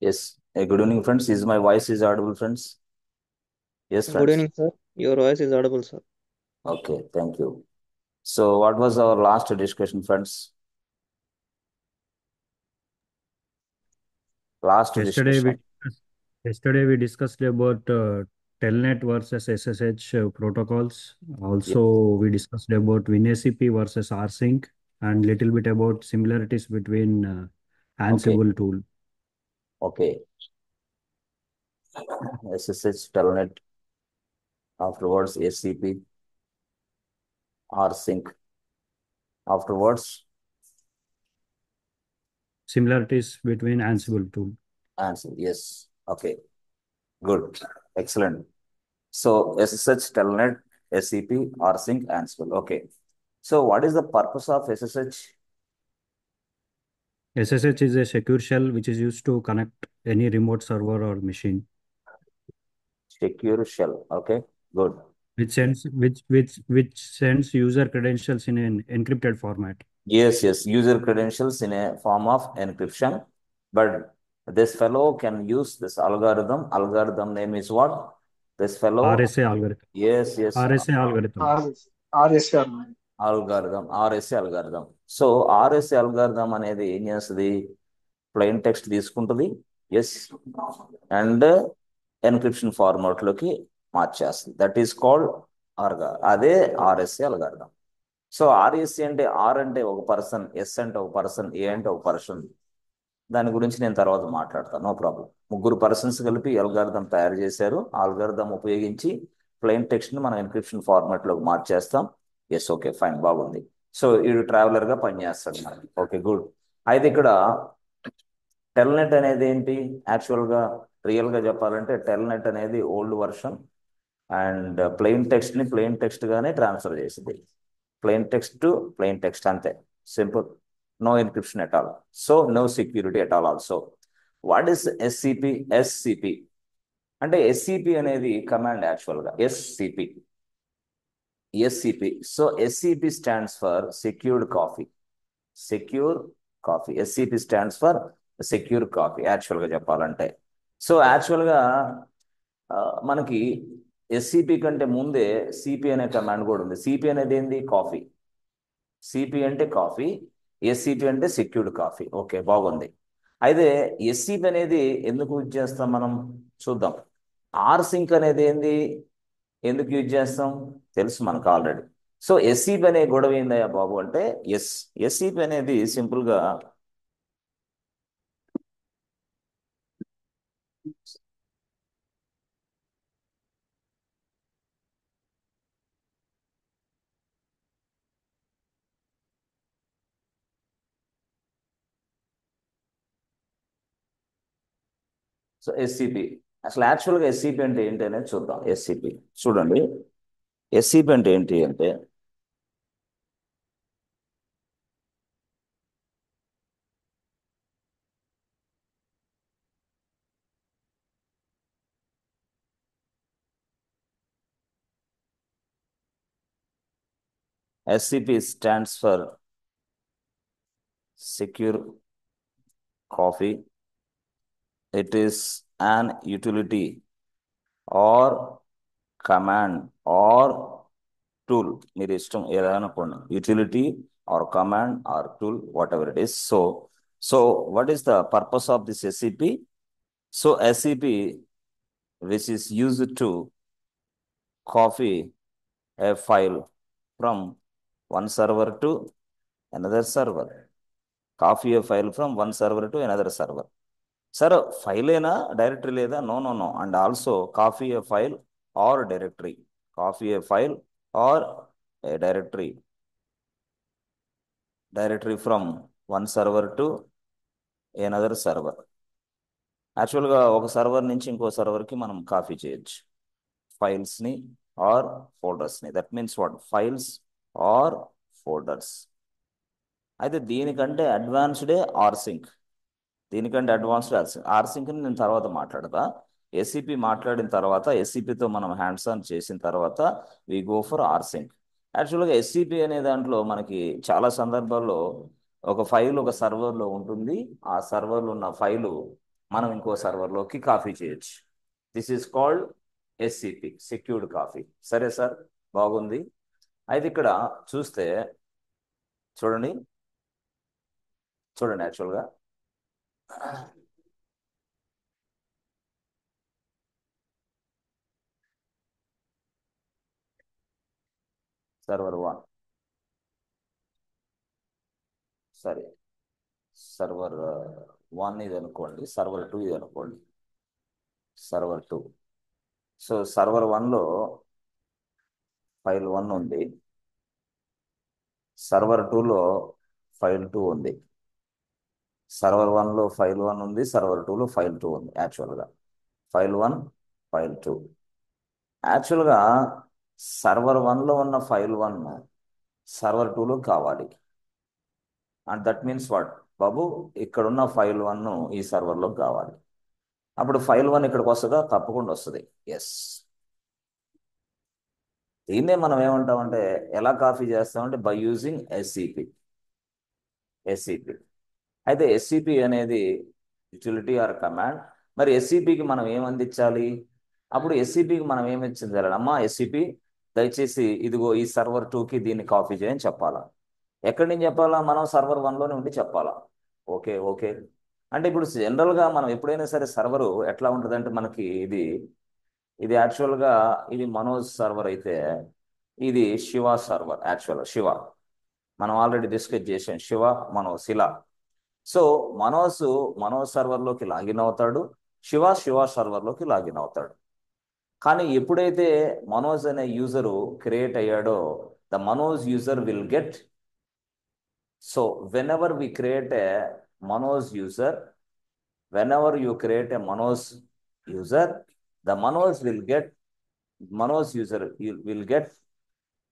Yes. Good evening, friends. Is my voice is audible, friends? Yes, Good friends. evening, sir. Your voice is audible, sir. Okay, thank you. So, what was our last discussion, friends? Last Yesterday we discussion. discussed, yesterday we discussed about Telnet versus SSH protocols. Yes. Also, we discussed about WinACP versus rsync and little bit about similarities between Okay. Ansible tool. Okay. SSH, Telnet, afterwards ACP, rsync, afterwards Similarities between Ansible tool. answer. Yes. Okay. Good. Excellent. So, SSH, Telnet, SCP, rsync, Ansible. Okay. So, what is the purpose of SSH? SSH is a secure shell which is used to connect any remote server or machine, Secure shell. Okay. Good. which sends user credentials in an encrypted format. Yes, yes, user credentials in a form of encryption. But this fellow can use this algorithm. Algorithm name is what? This fellow, RSA algorithm. yes, yes, RSA algorithm. RSR. algorithm, RSA algorithm. So RSA algorithm అనేది ఏం చేస్తుంది? Plain text తీసుకుంటుంది, yes, and encryption format లోకి మార్చేస్తుంది. That is called అదే RSA algorithm. So RSC అంటే are అంటే ఒక పర్సన్, ఎస్ అంటే ఒక పర్సన్, ఏ అంటే ఒక పర్సన్. దాని గురించి నేను తర్వాత మాట్లాడతాను, నో ప్రాబ్లం. ముగ్గురు పర్సన్స్ కలిపి అల్గారిథం తయారు చేశారు. అల్గారిథం ఉపయోగించి ప్లెయిన్ టెక్స్ట్ ని మనం ఎన్క్రిప్షన్ ఫార్మాట్ లోకి మార్చేస్తాం. ఎస్, ఓకే, ఫైన్, బాగుంది. సో వీడు ట్రావెలర్ గా పనిచేస్తాడు మనకి. Okay, good. అయితే ఇక్కడ టెల్నెట్ అనేది ఏంటి? యాక్చువల్ గా రియల్ గా చెప్పాలంటే టెల్నెట్ అనేది old version and plain text ని ప్లెయిన్ టెక్స్ట్ గానే ట్రాన్స్ఫర్ చేసింది. Plain text to plain text అంతే, simple. No encryption at all, so no security at all also. What is SCP? SCP అంటే SCP అనేది command actual గా. SCP, SCP. So SCP stands for secured copy. Secure copy. SCP stands for secure copy actual గా చెప్పాలంటే. So actual గా మనకి SCP కంటే ముందే CP అనే కమాండ్ కూడా ఉంది. సిపి అనేది ఏంది? కాఫీ. సిపి అంటే కాఫీ, ఎస్సిపి అంటే సెక్యూర్డ్ కాఫీ. ఓకే, బాగుంది. అయితే ఎస్సిపి అనేది ఎందుకు యూజ్ చేస్తాం మనం చూద్దాం. ఆర్ సింక్ అనేది ఏంది? ఎందుకు యూజ్ చేస్తాం తెలుసు మనకు ఆల్రెడీ. సో ఎస్సిపి అనే గొడవ ఏందయ్యా బాబు అంటే, ఎస్సిపి అనేది సింపుల్ గా సో ఎస్సిపి అసలు యాక్చువల్గా ఎస్సిపి అంటే ఏంటి అనేది చూద్దాం. ఎస్సిపి చూడండి. ఎస్సిపి అంటే ఏంటి అంటే, SCP stands for secure coffee. It is an utility or command or tool, మీరు ఇష్టం ఏదైనా అనుకోండి, utility or command or tool, what ever it. So what is the purpose of this SCP? So SCP, which is used to copy a file from one server to another server. Copy a file from one server to another server. Sir file అయినా directory లేదా? No no no. And also copy a file or directory. Copy a file or a directory from one server to another server. యాక్చువల్గా ఒక server నుంచి ఇంకో సర్వర్కి మనం copy చేయొచ్చు ఫైల్స్ని ఆర్ ఫోల్డర్స్ని. That means what? Files or folders. అయితే దీనికంటే అడ్వాన్స్డే ఆర్సింక్. దీనికంటే అడ్వాన్స్డ్ ఆర్సింక్. ఆర్సింక్ని నేను తర్వాత మాట్లాడతా. ఎస్సిపి మాట్లాడిన తర్వాత, ఎస్సిపితో మనం హ్యాండ్స్ ఆన్ చేసిన తర్వాత వి గో ఫర్ ఆర్సింక్. యాక్చువల్గా ఎస్సిపి అనే దాంట్లో మనకి చాలా సందర్భాల్లో ఒక ఫైల్ ఒక సర్వర్లో ఉంటుంది. ఆ సర్వర్లో ఉన్న ఫైలు మనం ఇంకో సర్వర్లోకి కాపీ చేయొచ్చు. This is called SCP, secured copy. సరే సార్, బాగుంది. అయితే ఇక్కడ చూస్తే చూడండి యాక్చువల్గా సర్వర్ 1, సరే సర్వర్ 1 ఇది అనుకోండి, సర్వర్ 2 ఇది అనుకోండి, సర్వర్ 2. సో సర్వర్ 1లో ఫైల్ 1 ఉంది, సర్వర్ 2లో ఫైల్ 2 ఉంది. సర్వర్ 1లో ఫైల్ 1 ఉంది, సర్వర్ 2లో ఫైల్ 2 ఉంది. యాక్చువల్గా ఫైల్ 1, ఫైల్ 2. యాక్చువల్గా సర్వర్ 1లో ఉన్న ఫైల్ 1 సర్వర్ 2లో కావాలి. అండ్ దట్ మీన్స్ వాట్ బాబు, ఇక్కడున్న ఫైల్ 1 ఈ సర్వర్లో కావాలి. అప్పుడు ఫైల్ 1 ఇక్కడికి వస్తుందా? తప్పకుండా వస్తుంది. ఎస్, దీన్నే మనం ఏమంటామంటే ఎలా కాపీ చేస్తామంటే బై యూజింగ్ ఎస్సిపి. అయితే ఎస్సిపి అనేది యూటిలిటీ ఆర్ కమాండ్. మరి ఎస్సిపికి మనం ఏం అందించాలి? అప్పుడు ఎస్సిపికి మనం ఏమి ఇచ్చింది? అమ్మా ఎస్సిపి దయచేసి ఇదిగో ఈ సర్వర్ 2కి దీన్ని కాపీ చేయని చెప్పాలా. ఎక్కడి నుంచి చెప్పాలా? మనం సర్వర్ 1లోనే ఉండి చెప్పాలా. Okay okay. అంటే ఇప్పుడు జనరల్గా మనం ఎప్పుడైనా సరే సర్వరు ఎట్లా ఉంటుందంటే మనకి ఇది యాక్చువల్గా ఇది మనోజ్ సర్వర్ అయితే ఇది శివ సర్వర్. యాక్చువల్గా శివ మనం ఆల్రెడీ డిస్కస్ చేసాం, శివ మనోజ్ ఇలా. సో మనోజ్ సర్వర్లోకి లాగిన్ అవుతాడు, శివ సర్వర్లోకి లాగిన్ అవుతాడు. కానీ ఎప్పుడైతే మనోజ్ అనే యూజరు క్రియేట్ అయ్యాడో the Manoj user will get. So whenever we create a Manoj user, whenever you create a Manoj user, the Manoj user will get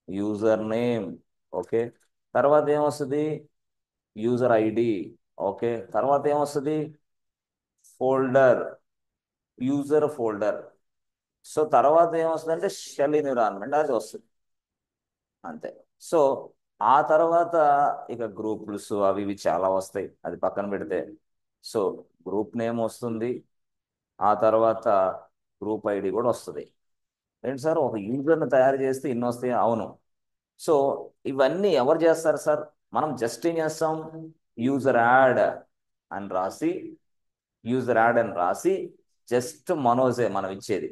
username. Okay, తర్వాత ఏమొస్తుంది? User ID. ఓకే, తర్వాత ఏమొస్తుంది? Folder, user folder. సో తర్వాత ఏమొస్తుంది అంటే shell environment అది వస్తుంది, అంతే. సో ఆ తర్వాత ఇక గ్రూప్స్ అవి ఇవి చాలా వస్తాయి, అది పక్కన పెడితే. సో గ్రూప్ నేమ్ వస్తుంది, ఆ తర్వాత గ్రూప్ ఐడి కూడా వస్తుంది. ఏంటి సార్, ఒక యూజర్ని తయారు చేస్తే ఇన్ని వస్తాయి? అవును. సో ఇవన్నీ ఎవరు చేస్తారు సార్? మనం జస్ట్ ఏం చేస్తాం, యూజర్ యాడ్ అని రాసి జస్ట్ మనోజే మనం ఇచ్చేది.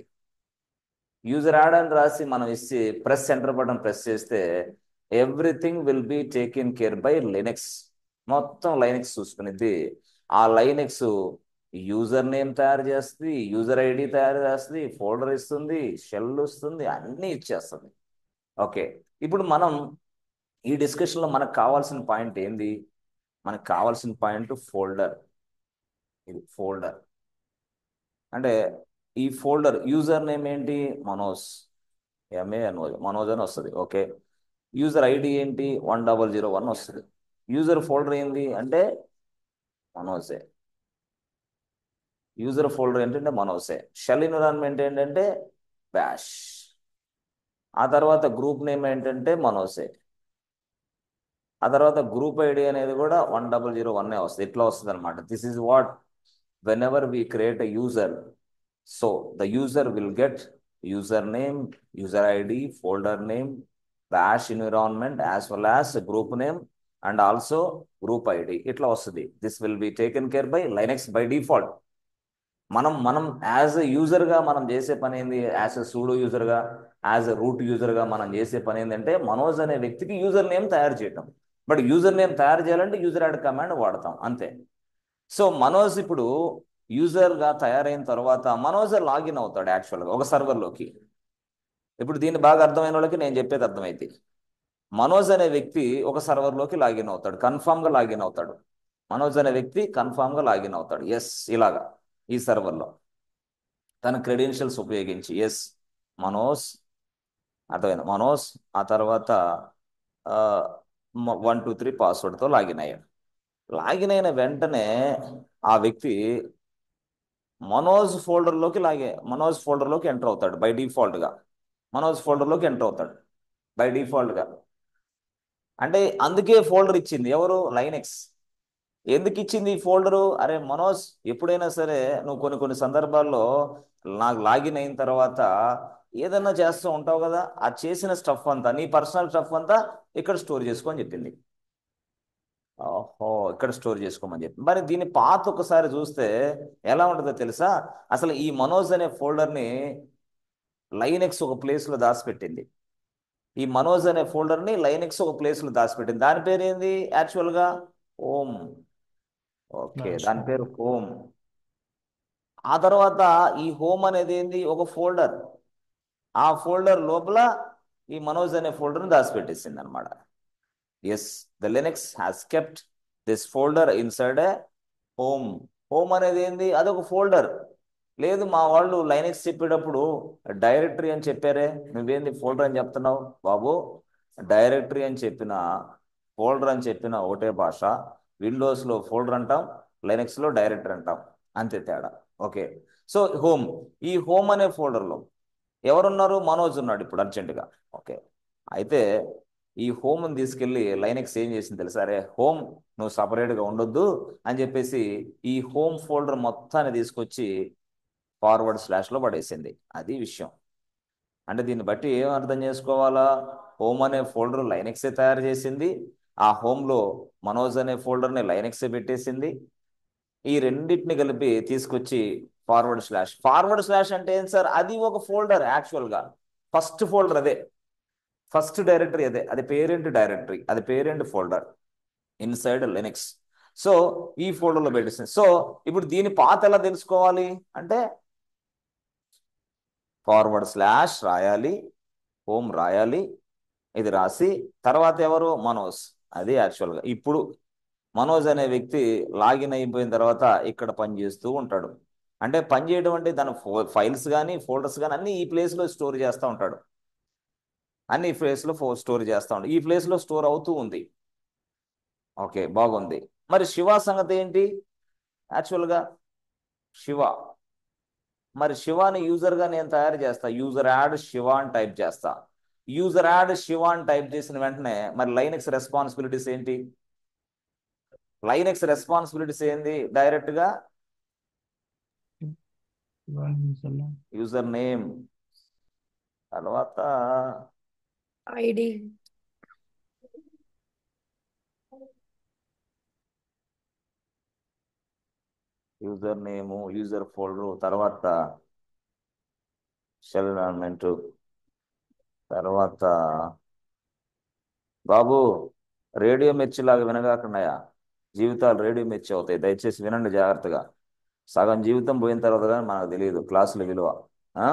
యూజర్ యాడ్ అని రాసి మనం ఇచ్చి ప్రెస్ సెంటర్ బటన్ ప్రెస్ చేస్తే everything will be taken care bye Linux. మొత్తం లైనక్స్ చూసుకునేది. ఆ లైనక్స్ యూజర్ నేమ్ తయారు చేస్తుంది, యూజర్ ఐడి తయారు చేస్తుంది, ఫోల్డర్ ఇస్తుంది, షెల్ ఇస్తుంది, అన్నీ ఇచ్చేస్తుంది. ఓకే, ఇప్పుడు మనం ఈ డిస్కషన్లో మనకు కావాల్సిన పాయింట్ ఏంది? మనకు కావాల్సిన పాయింట్ ఫోల్డర్. ఇది ఫోల్డర్ అంటే ఈ ఫోల్డర్ యూజర్ నేమ్ ఏంటి? మనోజ్, మనోజ్ అని వస్తుంది. ఓకే, యూజర్ ఐడి ఏంటి? 1001 వస్తుంది. యూజర్ ఫోల్డర్ ఏంటి అంటే మనోజే. యూజర్ ఫోల్డర్ ఏంటంటే మనోజే. షెల్ ఎన్విరాన్మెంట్ ఏంటంటే బ్యాష్. ఆ తర్వాత గ్రూప్ నేమ్ ఏంటంటే మనోజే. ఆ తర్వాత గ్రూప్ ఐడి అనేది కూడా 1001 వస్తుంది. ఇట్లా వస్తుంది అనమాట. This is what whenever we create a user, so the user will get user name, user id, folder name, bash environment as well as group name and also group id. ఇట్లా వస్తుంది. This will be taken care by Linux by default. మనం as a యూజర్గా మనం చేసే పని ఏంది? As a sudo యూజర్గా, as a root యూజర్గా మనం చేసే పని ఏంటంటే మనోజ్ అనే వ్యక్తికి యూజర్ నేమ్ తయారు చేయటం. బట్ యూజర్ నేమ్ తయారు చేయాలంటే యూజర్ యాడ్ కమాండ్ వాడతాం, అంతే. సో మనోజ్ ఇప్పుడు యూజర్గా తయారైన తర్వాత మనోజ్ లాగిన్ అవుతాడు యాక్చువల్గా ఒక సర్వర్లోకి. ఇప్పుడు దీన్ని బాగా అర్థమైన వాళ్ళకి నేను చెప్పేది అర్థమైంది. మనోజ్ అనే వ్యక్తి ఒక సర్వర్లోకి లాగిన్ అవుతాడు, కన్ఫామ్గా లాగిన్ అవుతాడు. మనోజ్ అనే వ్యక్తి కన్ఫామ్గా లాగిన్ అవుతాడు. ఎస్, ఇలాగా ఈ సర్వర్లో తన క్రెడెన్షియల్స్ ఉపయోగించి ఎస్ మనోజ్, అర్థమైంది మనోజ్. ఆ తర్వాత 1 2 3 పాస్వర్డ్తో లాగిన్ అయ్యాడు. లాగిన్ అయిన వెంటనే ఆ వ్యక్తి మనోజ్ ఫోల్డర్లోకి ఎంటర్ అవుతాడు బై డిఫాల్ట్గా. మనోజ్ ఫోల్డర్లోకి ఎంటర్ అవుతాడు బై డిఫాల్ట్గా. అంటే అందుకే ఫోల్డర్ ఇచ్చింది ఎవరు? లైనక్స్. ఎందుకు ఇచ్చింది ఈ ఫోల్డరు? అరే మనోజ్, ఎప్పుడైనా సరే నువ్వు కొన్ని కొన్ని సందర్భాల్లో నాకు లాగిన్ అయిన తర్వాత ఏదన్నా చేస్తూ ఉంటావు కదా, ఆ చేసిన స్టఫ్ అంతా, నీ పర్సనల్ స్టఫ్ అంతా ఇక్కడ స్టోర్ చేసుకోని చెప్పింది. ఓహో, ఇక్కడ స్టోర్ చేసుకోమని చెప్పి. మరి దీని పాత ఒకసారి చూస్తే ఎలా ఉంటుందో తెలుసా? అసలు ఈ మనోజ్ అనే ఫోల్డర్ని లైనెక్స్ ఒక ప్లేస్లో దాచిపెట్టింది. ఈ మనోజ్ అనే ఫోల్డర్ని లైనెక్స్ ఒక ప్లేస్లో దాచిపెట్టింది. దాని పేరు ఏంది యాక్చువల్గా? హోమ్. ఓకే, దాని పేరు హోమ్. ఆ తర్వాత ఈ హోమ్ అనేది ఏంది? ఒక ఫోల్డర్. ఆ ఫోల్డర్ లోపల ఈ మనోజ్ అనే ఫోల్డర్ని దాచిపెట్టేసింది అనమాట. Yes, the Linux has kept this folder inside a home. Home అనేది ఏంది? అదొక ఫోల్డర్. లేదు, మా వాళ్ళు లైనక్స్ చెప్పేటప్పుడు డైరెక్టరీ అని చెప్పారే, నువ్వేంది ఫోల్డర్ అని చెప్తున్నావు బాబు? డైరెక్టరీ అని చెప్పిన, ఫోల్డర్ అని చెప్పిన ఒకటే భాష. విండోస్లో ఫోల్డర్ అంటాం, లైనక్స్లో డైరెక్టరీ అంటాం, అంతే తేడా. Okay, so home. ఈ హోమ్ అనే ఫోల్డర్లో ఎవరున్నారు? మనోజ్ ఉన్నాడు ఇప్పుడు అర్జెంటుగా. ఓకే, అయితే ఈ హోమ్ని తీసుకెళ్ళి లైనక్స్ ఏం చేసింది తెలుసా? అరే హోమ్, నువ్వు సపరేట్గా ఉండొద్దు అని చెప్పేసి ఈ హోమ్ ఫోల్డర్ మొత్తాన్ని తీసుకొచ్చి ఫార్వర్డ్ స్లాష్లో పడేసింది. అది విషయం. అంటే దీన్ని బట్టి ఏం అర్థం చేసుకోవాలా? హోమ్ అనే ఫోల్డర్ లైనక్సే తయారు చేసింది, ఆ హోమ్లో మనోజ్ అనే ఫోల్డర్ని లైనక్సే పెట్టేసింది. ఈ రెండింటిని కలిపి తీసుకొచ్చి ఫార్వర్డ్ స్లాష్. ఫార్వర్డ్ స్లాష్ అంటే ఏం సార్? అది ఒక ఫోల్డర్ యాక్చువల్గా. ఫస్ట్ ఫోల్డర్ అదే, ఫస్ట్ డైరెక్టరీ అదే, అది పేరెంట్ డైరెక్టరీ, అది parent folder inside Linux. So ఈ ఫోల్డర్లో పెట్టేసింది. సో ఇప్పుడు దీని పాత్ ఎలా తెలుసుకోవాలి అంటే ఫార్వర్డ్ స్లాష్ రాయాలి, హోమ్ రాయాలి, ఇది రాసి తర్వాత ఎవరు? మనోజ్. అది యాక్చువల్గా. ఇప్పుడు మనోజ్ అనే వ్యక్తి లాగిన్ అయిపోయిన తర్వాత ఇక్కడ పని చేస్తూ ఉంటాడు. అంటే పని చేయడం అంటే దాని ఫైల్స్ కానీ ఫోల్డర్స్ కానీ అన్ని ఈ ప్లేస్లో స్టోర్ చేస్తూ ఉంటాడు. అన్ని ఈ ప్లేస్లో స్టోర్ చేస్తూ ఉంటాడు. ఈ ప్లేస్లో స్టోర్ అవుతూ ఉంది. ఓకే, బాగుంది. మరి శివ సంగతి ఏంటి? యాక్చువల్గా శివ, మరి శివాని యూజర్గా నేను తయారు చేస్తా. యూజర్ యాడ్ శివ అని టైప్ చేస్తా. యూజర్ యాడ్ శివ అని టైప్ చేసిన వెంటనే మరి లైనక్స్ రెస్పాన్సిబిలిటీస్ ఏంటి? లైనక్స్ రెస్పాన్సిబిలిటీస్ ఏంది? డైరెక్ట్గా యూజర్ నేమ్, తర్వాత ID, user name, user folder, తర్వాత షెల్ ఎన్విరాన్మెంట్, తర్వాత బాబు రేడియో మిర్చిలాగా వినగాకున్నాయా? జీవితాలు రేడియో మిర్చి అవుతాయి. దయచేసి వినండి జాగ్రత్తగా. సగం జీవితం పోయిన తర్వాత కానీ మనకు తెలియదు క్లాసుల విలువ. ఆ?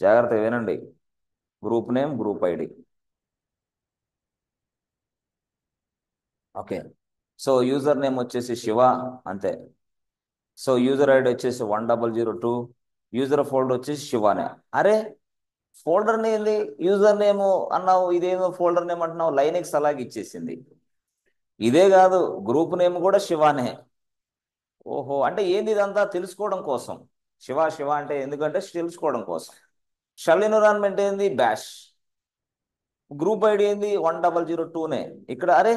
జాగ్రత్తగా వినండి. Group name, group ID. Okay, so user name వచ్చేసి శివ, అంతే. సో యూజర్ ఐడి వచ్చేసి 1002, యూజర్ ఫోల్డర్ వచ్చేసి శివానే. అరే ఫోల్డర్ ఏంది యూజర్ నేమ్ అన్నావు, ఇదేమో ఫోల్డర్ నేమ్ అంటున్నావు. లైనక్స్ అలాగే ఇచ్చేసింది. ఇదే కాదు, గ్రూప్ నేమ్ కూడా శివానే. ఓహో, అంటే ఏంది ఇదంతా? తెలుసుకోవడం కోసం. శివ శివ అంటే ఎందుకంటే తెలుసుకోవడం కోసం. షెల్ ఎన్విరాన్మెంట్ ఏంది? బ్యాష్. గ్రూప్ ఐడి ఏంది? 1002నే. ఇక్కడ అరే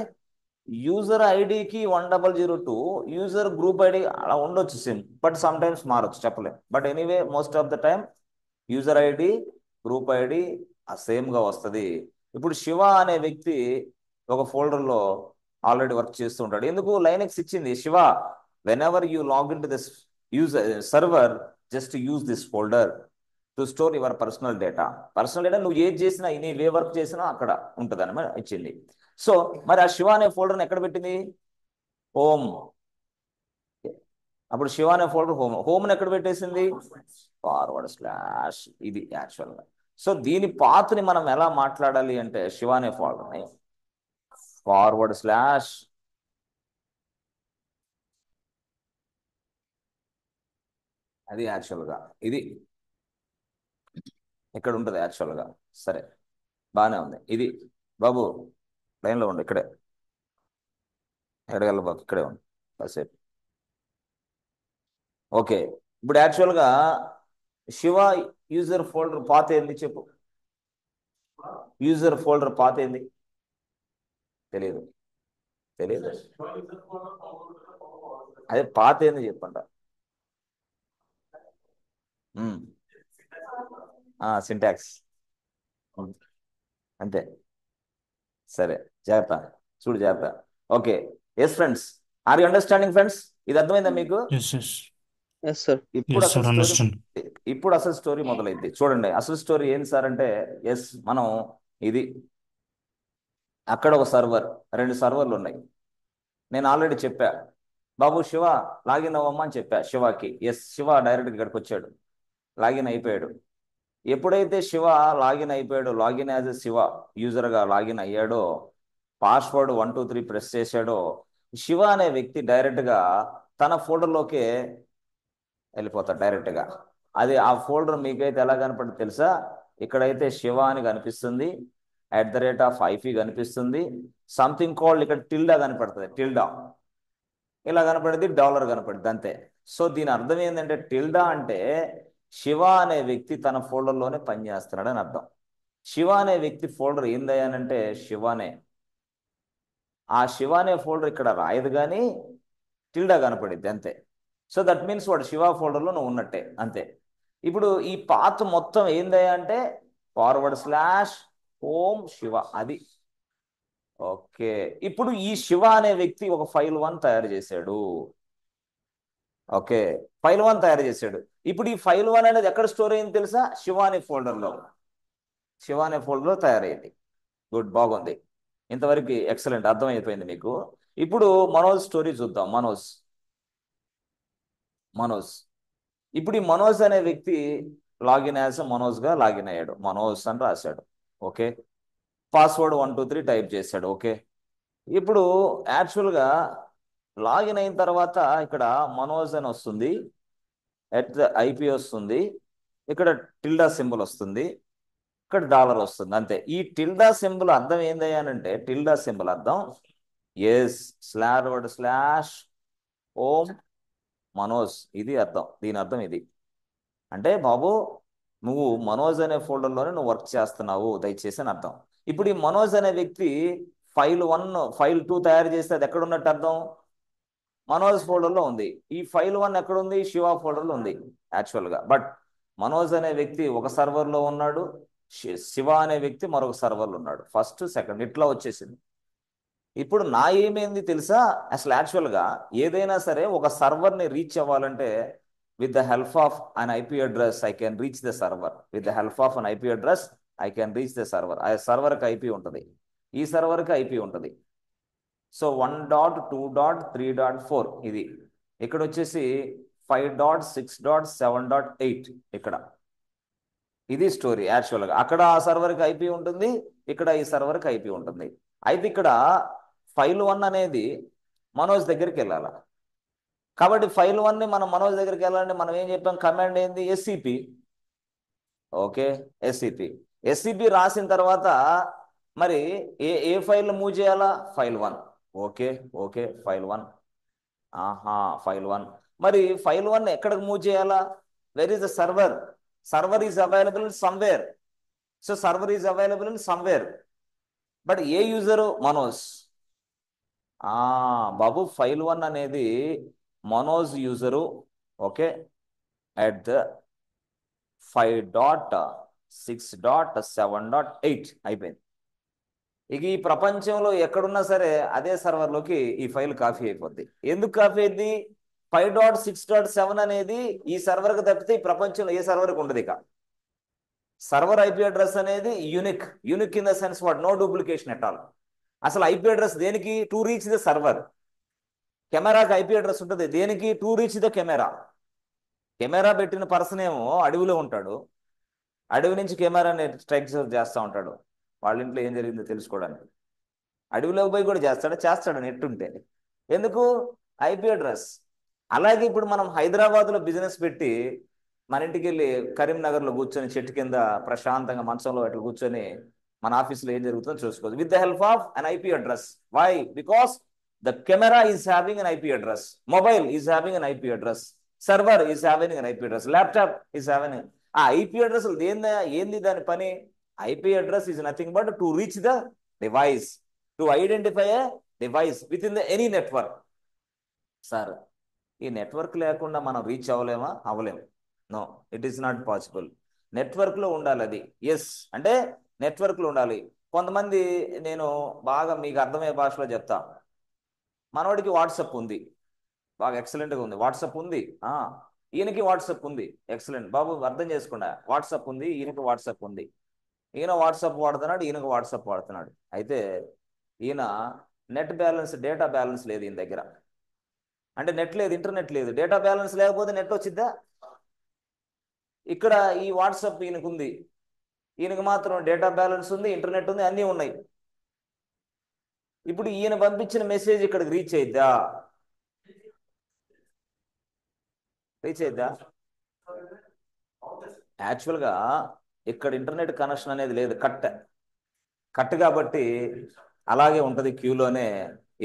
యూజర్ ఐడికి 1002, యూజర్ గ్రూప్ ఐడి అలా ఉండొచ్చు సేమ్, బట్ సమ్ టైమ్స్ మారచ్చు, చెప్పలేం. But anyway most of the time user ID group ID ఆ సేమ్గా వస్తుంది. ఇప్పుడు శివ అనే వ్యక్తి ఒక ఫోల్డర్లో ఆల్రెడీ వర్క్ చేస్తూ ఉంటాడు. ఎందుకు? లైనక్స్ ఇచ్చింది Shiva, whenever you log in to this user server, just use this folder to store your personal data. Personal data నువ్వు ఏది చేసినా, నీ ఏ వర్క్ చేసినా అక్కడ ఉంటుందని ఇచ్చింది. సో మరి ఆ శివ అనే ఫోల్డర్ని ఎక్కడ పెట్టింది? హోమ్. అప్పుడు శివ అనే ఫోల్డర్ హోమ్. హోమ్ని ఎక్కడ పెట్టేసింది? Forward slash. ఇది యాక్చువల్గా. సో దీని పాత్ని మనం ఎలా మాట్లాడాలి అంటే శివ అనే ఫోల్డర్ని ఫార్వర్డ్ స్లాష్ అది యాక్చువల్గా ఇది ఇక్కడ ఉంటుంది యాక్చువల్గా. సరే, బాగానే ఉంది. ఇది బాబు లైన్లో ఉండు, ఇక్కడే ఎక్కడికెళ్ళ బాబు, ఇక్కడే ఉండు కాసేపు. ఓకే, ఇప్పుడు యాక్చువల్గా శివ యూజర్ ఫోల్డర్ పాత ఏంది చెప్పు? యూజర్ ఫోల్డర్ పాత ఏంది? తెలియదు. తెలియదు. అదే పాత ఏంది చెప్పండి. సింటాక్స్ అంతే. సరే, జాగ్రత్త, చూడు జాగ్రత్త. Okay, yes friends, are you understanding friends? ఇది అర్థమైందా మీకు? Yes, yes. Yes, sir. ఇప్పుడు Yes, అసలు sir, స్టోరీ understand. ఇప్పుడు అసలు స్టోరీ మొదలైంది. చూడండి, అసలు స్టోరీ ఏంటి సార్ అంటే, ఎస్ మనం ఇది అక్కడ ఒక సర్వర్, 2 సర్వర్లు ఉన్నాయి. నేను ఆల్రెడీ చెప్పా, బాబు శివ లాగిన్ అవ్వమ్మా అని చెప్పా శివకి. ఎస్, శివ డైరెక్ట్ ఇక్కడికి వచ్చాడు, లాగిన్ అయిపోయాడు. ఎప్పుడైతే శివ లాగిన్ అయిపోయాడో, లాగిన్ యాజ్ ఎ శివ యూజర్గా లాగిన్ అయ్యాడో, పాస్వర్డ్ 1 2 3 ప్రెస్ చేశాడో, శివ అనే వ్యక్తి డైరెక్ట్గా తన ఫోల్డర్లోకే వెళ్ళిపోతాడు డైరెక్ట్గా. అది ఆ ఫోల్డర్ మీకైతే ఎలా కనపడుతుంది తెలుసా? ఇక్కడైతే శివ అని కనిపిస్తుంది, @IP కనిపిస్తుంది, సంథింగ్ కాల్డ్ ఇక్కడ టిల్డా కనపడుతుంది, టిల్డా ఇలా కనపడింది, డాలర్ కనపడుతుంది, అంతే. సో దీని అర్థం ఏంటంటే, టిల్డా అంటే శివ అనే వ్యక్తి తన ఫోల్డర్లోనే పనిచేస్తున్నాడు అని అర్థం. శివ అనే వ్యక్తి ఫోల్డర్ ఏందయ్యానంటే శివానే. ఆ శివ అనే ఫోల్డర్ ఇక్కడ రాయదు కానీ టిల్డా కనపడిద్ది, అంతే. సో దట్ మీన్స్ వాడు శివ ఫోల్డర్లో నువ్వు ఉన్నట్టే, అంతే. ఇప్పుడు ఈ పాత్ మొత్తం ఏందయ్యా అంటే /home శివ, అది. ఓకే, ఇప్పుడు ఈ శివ అనే వ్యక్తి ఒక ఫైల్ 1 తయారు చేశాడు. ఓకే, ఫైల్ 1 తయారు చేశాడు. ఇప్పుడు ఈ ఫైల్ 1 అనేది ఎక్కడ స్టోర్ అయింది తెలుసా? శివ అనే ఫోల్డర్లో, శివ అనే ఫోల్డర్లో తయారైంది. గుడ్, బాగుంది, ఇంతవరకు ఎక్సలెంట్, అర్థమైపోయింది మీకు. ఇప్పుడు మనోజ్ స్టోరీ చూద్దాం. మనోజ్ ఇప్పుడు ఈ మనోజ్ అనే వ్యక్తి లాగిన్ యాజ్ మనోజ్గా లాగిన్ అయ్యాడు, మనోజ్ అని రాశాడు. ఓకే, పాస్వర్డ్ 1 2 3 టైప్ చేశాడు. ఓకే, ఇప్పుడు యాక్చువల్గా లాగిన్ అయిన తర్వాత ఇక్కడ మనోజ్ అని వస్తుంది, @IP వస్తుంది, ఇక్కడ టిల్డా సింబల్ వస్తుంది, ఇక్కడ డాలర్ వస్తుంది, అంతే. ఈ టిల్డా సింబల్ అర్థం ఏందయ్యానంటే, టిల్డా సింబల్ అర్థం ఎస్ /home మనోజ్, ఇది అర్థం. దీని అర్థం ఇది అంటే, బాబు నువ్వు మనోజ్ అనే ఫోల్డర్లోనే నువ్వు వర్క్ చేస్తున్నావు దయచేసి అని అర్థం. ఇప్పుడు ఈ మనోజ్ అనే వ్యక్తి ఫైల్ 1 ఫైల్ 2 తయారు చేస్తే అది ఎక్కడ ఉన్నట్టు అర్థం? మనోజ్ ఫోల్డర్లో ఉంది. ఈ ఫైల్ 1 ఎక్కడ ఉంది? శివ ఫోల్డర్లో ఉంది యాక్చువల్గా. బట్ మనోజ్ అనే వ్యక్తి ఒక సర్వర్లో ఉన్నాడు, శివ అనే వ్యక్తి మరొక సర్వర్లో ఉన్నాడు, ఫస్ట్ సెకండ్ ఇట్లా వచ్చేసింది. ఇప్పుడు నా ఏమైంది తెలుసా? అసలు యాక్చువల్గా ఏదైనా సరే ఒక సర్వర్ని రీచ్ అవ్వాలంటే with the help of an IP address I can reach the server. With the help of an IP address I can reach the server. ఆ సర్వర్కి IP ఉంటుంది, ఈ సర్వర్కి IP ఉంటుంది. సో 1.2.3.4 ఇది. ఇక్కడ వచ్చేసి 5.6.7.8 ఇక్కడ. ఇది స్టోరీ యాక్చువల్గా. అక్కడ ఆ సర్వర్కి IP ఉంటుంది, ఇక్కడ ఈ సర్వర్కి IP ఉంటుంది. అయితే ఇక్కడ ఫైల్ 1 అనేది మనోజ్ దగ్గరికి వెళ్ళాలి. కాబట్టి ఫైల్ 1ని మనం మనోజ్ దగ్గరికి వెళ్ళాలంటే మనం ఏం చెప్పాం? కమాండ్ ఏంది? SCP. ఓకే, SCP రాసిన తర్వాత మరి ఏ ఫైల్ మూవ్ చేయాలా? ఫైల్ 1. Okay, file 1. ఫైల్ 1. మరి ఫైల్ 1 ఎక్కడికి మూవ్ చేయాలా? Where is the server? Server is available somewhere. So server is available in somewhere, but A user? Manoj. Babu file 1 అనేది Manoj user. Okay, @ 5.6.7.8 అయిపోయింది. ఇక ఈ ప్రపంచంలో ఎక్కడున్నా సరే అదే సర్వర్లోకి ఈ ఫైల్ కాపీ అయిపోద్ది. ఎందుకు కాపీ అయింది? 5.6.7 అనేది ఈ సర్వర్కి తప్పితే ఈ ప్రపంచంలో ఏ సర్వర్కి ఉండదు. ఇక సర్వర్ IP అడ్రస్ అనేది unique in the sense what no duplication at all. అసలు IP అడ్రస్ దేనికి? To reach the server. కెమెరాకి IP అడ్రస్ ఉంటుంది, దేనికి? To reach the camera. Camera పెట్టిన పర్సన్ ఏమో అడవిలో ఉంటాడు, అడవి నుంచి కెమెరాని స్ట్రైక్ చేస్తూ ఉంటాడు, వాళ్ళ ఇంట్లో ఏం జరిగిందో తెలుసుకోవడానికి. అడవిలోకి పోయి కూడా చేస్తాడు నెట్ ఉంటే. ఎందుకు? IP address. అలాగే ఇప్పుడు మనం హైదరాబాద్లో బిజినెస్ పెట్టి మన ఇంటికి వెళ్ళి కరీంనగర్లో కూర్చొని చెట్టు కింద ప్రశాంతంగా మంచంలో అట్లా కూర్చొని మన ఆఫీస్లో ఏం జరుగుతుందో చూసుకోవచ్చు with the help of an IP address. Why? Because the camera is having an IP address, mobile is having an IP address, server is having an IP address, laptop is having IP address. ఏంది దాని పని? IP address is nothing but to reach the device, to identify a device within the any network. Sir ఈ network లేకుండా మనం reach అవ్వలేమా? అవ్వలేము. No, it is not possible. నెట్వర్క్లో ఉండాలి అది. ఎస్, అంటే నెట్వర్క్లో ఉండాలి. కొంతమంది, నేను బాగా మీకు అర్థమయ్యే భాషలో చెప్తా. మనవాడికి వాట్సాప్ ఉంది, బాగా ఎక్సలెంట్గా ఉంది, వాట్సాప్ ఉంది. ఈయనకి వాట్సాప్ ఉంది, ఎక్సలెంట్ బాబు, అర్థం చేసుకుండా. వాట్సాప్ ఉంది, ఈయనకి వాట్సాప్ ఉంది. ఈయన వాట్సాప్ వాడుతున్నాడు, ఈయనకు వాట్సాప్ వాడుతున్నాడు. అయితే ఈయన నెట్ బ్యాలెన్స్, డేటా బ్యాలెన్స్ లేదు ఈయన దగ్గర. అంటే నెట్ లేదు, ఇంటర్నెట్ లేదు. డేటా బ్యాలెన్స్ లేకపోతే నెట్ వచ్చిద్దా? ఇక్కడ ఈ వాట్సాప్ ఈయనకు ఉంది, ఈయనకు మాత్రం డేటా బ్యాలెన్స్ ఉంది, ఇంటర్నెట్ ఉంది, అన్నీ ఉన్నాయి. ఇప్పుడు ఈయన పంపించిన మెసేజ్ ఇక్కడికి రీచ్ అయిద్దా? రీచ్ అయిద్దా? యాక్చువల్గా ఇక్కడ ఇంటర్నెట్ కనెక్షన్ అనేది లేదు, కట్ కాబట్టి అలాగే ఉంటుంది క్యూలోనే.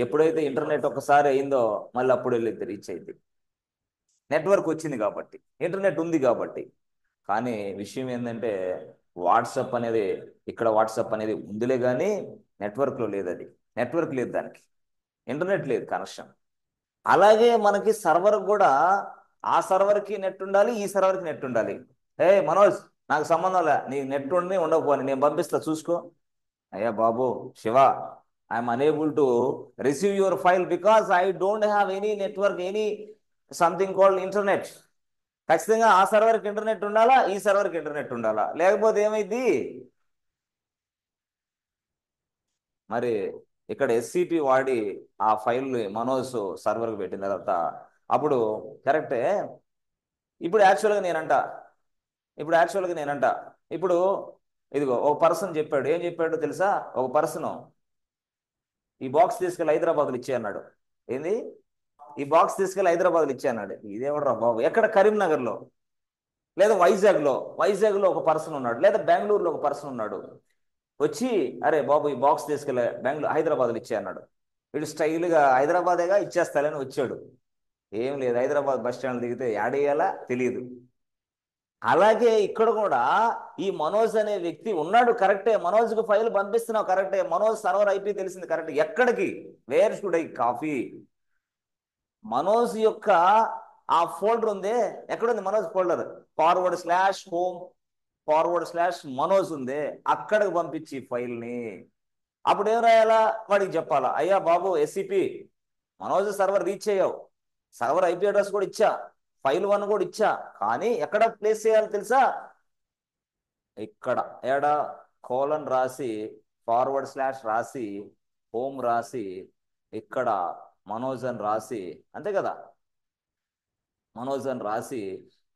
ఎప్పుడైతే ఇంటర్నెట్ ఒకసారి అయిందో మళ్ళీ అప్పుడు వెళ్ళి రీచ్ అయింది. నెట్వర్క్ వచ్చింది కాబట్టి, ఇంటర్నెట్ ఉంది కాబట్టి. కానీ విషయం ఏంటంటే వాట్సాప్ అనేది, ఇక్కడ వాట్సాప్ అనేది ఉందిలే కానీ నెట్వర్క్లో లేదు. అది నెట్వర్క్ లేదు, దానికి ఇంటర్నెట్ లేదు కనెక్షన్. అలాగే మనకి సర్వర్ కూడా, ఆ సర్వర్కి నెట్ ఉండాలి, ఈ సర్వర్కి నెట్ ఉండాలి. మనోజ్, నాకు సంబంధం లే, నీ నెట్ ఉండి ఉండకపోని, నేను పంపిస్తా చూసుకో. అయ్యా బాబు Shiva, I'm unable to receive your file because I don't have any network, any something called internet. ఖచ్చితంగా ఆ సర్వర్కి ఇంటర్నెట్ ఉండాలా, ఈ సర్వర్కి ఇంటర్నెట్ ఉండాలా, లేకపోతే ఏమైంది? మరి ఇక్కడ ఎస్సిపి వాడి ఆ ఫైల్ మనోజ్ సర్వర్కి పెట్టిన తర్వాత అప్పుడు కరెక్టే. ఇప్పుడు యాక్చువల్గా నేనంట, ఇప్పుడు ఇదిగో ఒక పర్సన్ చెప్పాడు. ఏం చెప్పాడు తెలుసా? ఒక పర్సన్ ఈ బాక్స్ తీసుకెళ్ళి హైదరాబాద్లో ఇచ్చే అన్నాడు. ఏంది? ఈ బాక్స్ తీసుకెళ్ళి హైదరాబాద్లో ఇచ్చే అన్నాడు. ఇదేవడరా బాబు? ఎక్కడ? కరీంనగర్లో, లేదా వైజాగ్లో ఒక పర్సన్ ఉన్నాడు, లేదా బెంగళూరులో ఒక పర్సన్ ఉన్నాడు. వచ్చి, అరే బాబు ఈ బాక్స్ తీసుకెళ్ళి హైదరాబాద్లో ఇచ్చే అన్నాడు. వీడు స్టైల్గా హైదరాబాదేగా ఇచ్చేస్తాలని వచ్చాడు. ఏం లేదు, హైదరాబాద్ బస్ స్టాండ్ దిగితే యాడేయాలా తెలియదు. అలాగే ఇక్కడ కూడా ఈ మనోజ్ అనే వ్యక్తి ఉన్నాడు, కరెక్టే. మనోజ్కి ఫైల్ పంపిస్తున్నావు, కరెక్టే. మనోజ్ సర్వర్ ఐపీ తెలిసింది, కరెక్ట్. ఎక్కడికి? Wear should I copy? Manoj యొక్క ఆ ఫోల్డర్ ఉంది, ఎక్కడుంది మనోజ్ ఫోల్డర్? /home/మనోజ్ ఉంది, అక్కడికి పంపించి ఫైల్ని. అప్పుడు ఏం రాయాలా? వాడికి చెప్పాలా, అయ్యా బాబు ఎస్సిపి, మనోజ్ సర్వర్ రీచ్ అయ్యావు, సర్వర్ ఐపీ అడ్రస్ కూడా ఇచ్చా, ఫైల్ 1 కూడా ఇచ్చా, కానీ ఎక్కడ ప్లేస్ చేయాలి తెలుసా? ఇక్కడ ఏడా కోలన్ రాసి, // రాసి, హోమ్ రాసి, ఇక్కడ మనోజ్ అని రాసి, అంతే కదా? మనోజ్ అని రాసి,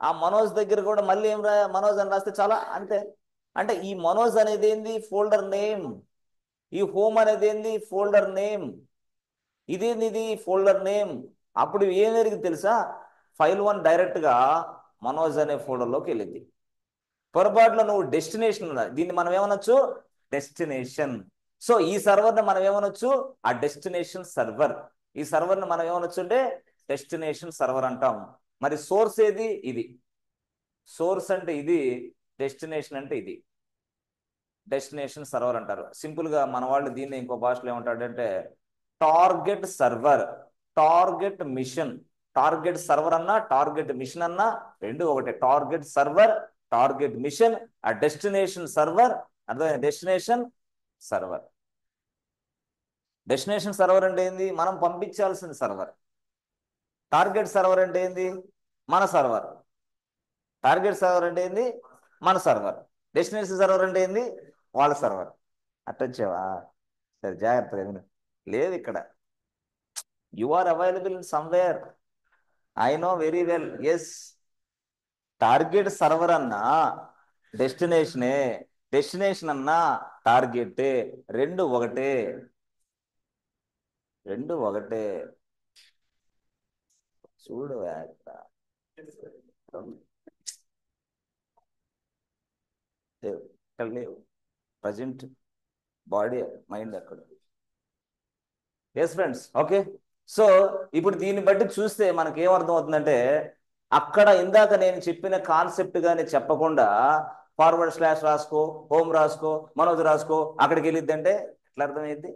ఆ మనోజ్ దగ్గర కూడా మళ్ళీ ఏం మనోజ్ అని రాస్తే చాలా, అంతే. అంటే ఈ మనోజ్ అనేది ఏంది? Folder name. ఈ హోమ్ అనేది ఏంది? Folder name. ఇది ఫోల్డర్ నేమ్. అప్పుడు ఏం జరిగింది తెలుసా? ఫైల్ 1 డైరెక్ట్గా మనోజ్ అనే ఫోల్డర్లోకి వెళ్ళింది. పొరపాటులో నువ్వు డెస్టినేషన్ ఉన్నది, దీన్ని మనం ఏమనొచ్చు? డెస్టినేషన్. సో ఈ సర్వర్ని మనం ఏమనొచ్చు? ఆ డెస్టినేషన్ సర్వర్. ఈ సర్వర్ని మనం ఏమనొచ్చు అంటే డెస్టినేషన్ సర్వర్ అంటాం. మరి సోర్స్ ఏది? ఇది. సోర్స్ అంటే ఇది, డెస్టినేషన్ అంటే ఇది. డెస్టినేషన్ సర్వర్ అంటారు. సింపుల్గా మన వాళ్ళు దీన్ని ఇంకో భాషలో ఏమంటాడంటే target server, target machine. Target server అన్నా, టార్గెట్ మిషన్ అన్నా రెండు ఒకటే. Target server, target machine. ఆ డెస్టినేషన్ సర్వర్, అర్థమైంది? Destination server. డెస్టినేషన్ సర్వర్ అంటే ఏంది? మనం పంపించాల్సిన సర్వర్. టార్గెట్ సర్వర్ అంటే ఏంది? మన సర్వర్. టార్గెట్ సర్వర్ అంటే ఏంది? మన సర్వర్. డెస్టినేషన్ సర్వర్ అంటే ఏంది? వాళ్ళ సర్వర్. అట్టొచ్చావా? సరే, జాగ్రత్తగా విను. లేదు ఇక్కడ, you are available in somewhere, I know very well. Yes, target server అన్నా డెస్టినేషనే, డెస్టినేషన్ అన్నా టార్గెట్, రెండు ఒకటే. చూడు ప్రజెంట్ బాడీ మైండ్ అక్కడ. Yes friends, okay. సో ఇప్పుడు దీన్ని బట్టి చూస్తే మనకి ఏమర్థం అవుతుందంటే, అక్కడ ఇందాక నేను చెప్పిన కాన్సెప్ట్ గాని చెప్పకుండా // రాసుకో, హోమ్ రాసుకో, మనోజ్ రాసుకో, అక్కడికి వెళ్ళిద్దంటే ఎట్లా అర్థమైంది?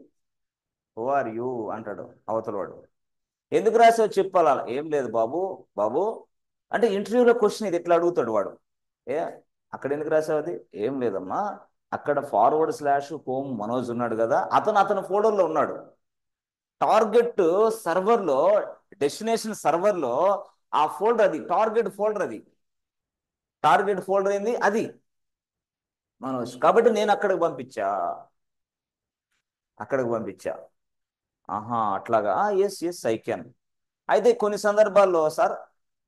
హూ ఆర్ యూ అంటాడు అవతలవాడు. ఎందుకు రాసావు చెప్పాలా? ఏం లేదు బాబు. బాబు అంటే ఇంటర్వ్యూలో క్వశ్చన్ ఇది ఎట్లా అడుగుతాడు వాడు. ఏ అక్కడ ఎందుకు రాసావు అది? ఏం లేదమ్మా, అక్కడ /home మనోజ్ ఉన్నాడు కదా, అతను ఫోల్డర్లో ఉన్నాడు. టార్గెట్ సర్వర్లో, డెస్టినేషన్ సర్వర్లో ఆ ఫోల్డర్ అది, టార్గెట్ ఫోల్డర్ అది. టార్గెట్ ఫోల్డర్ ఏంది అది మనోజ్. కాబట్టి నేను అక్కడికి పంపించా. ఆహా అట్లాగా, ఎస్ ఎస్ ఐ కెన్. అయితే కొన్ని సందర్భాల్లో సార్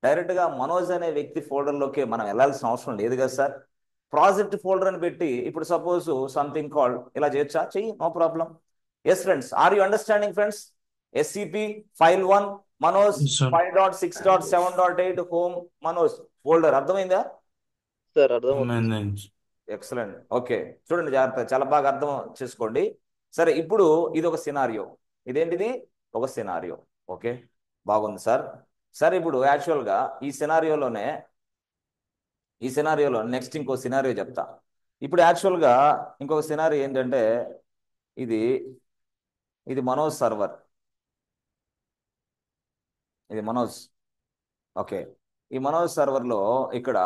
డైరెక్ట్గా మనోజ్ అనే వ్యక్తి ఫోల్డర్లోకి మనం వెళ్ళాల్సిన అవసరం లేదు కదా సార్. ప్రాజెక్ట్ ఫోల్డర్ అని పెట్టి ఇప్పుడు సపోజ్ సంథింగ్ కాల్డ్ ఇలా చేయొచ్చా? చెయ్యి, no problem. Yes friends, are you understanding friends? SCP file 1 Manoj Yes, sir. 5.6.7.8 home Manoj folder. అర్థమైందా? సార్ అర్థమవుతుంది. Amendments. ఎక్సలెంట్. ఓకే, చూడండి జాగ్రత్త, చాలా బాగా అర్థం చేసుకోండి. సరే, ఇప్పుడు ఇది ఒక సినారియో. ఇదేంటిది? ఒక సినారియో. ఓకే, బాగుంది సార్. సరే, ఇప్పుడు యాక్చువల్గా ఈ సినారియోలో నెక్స్ట్ ఇంకో సినారియో చెప్తా. ఇప్పుడు యాక్చువల్గా ఇంకొక సినారియో ఏంటంటే, ఇది మనోజ్ సర్వర్, ఇది మనోజ్. ఓకే, ఈ మనోజ్ సర్వర్లో ఇక్కడ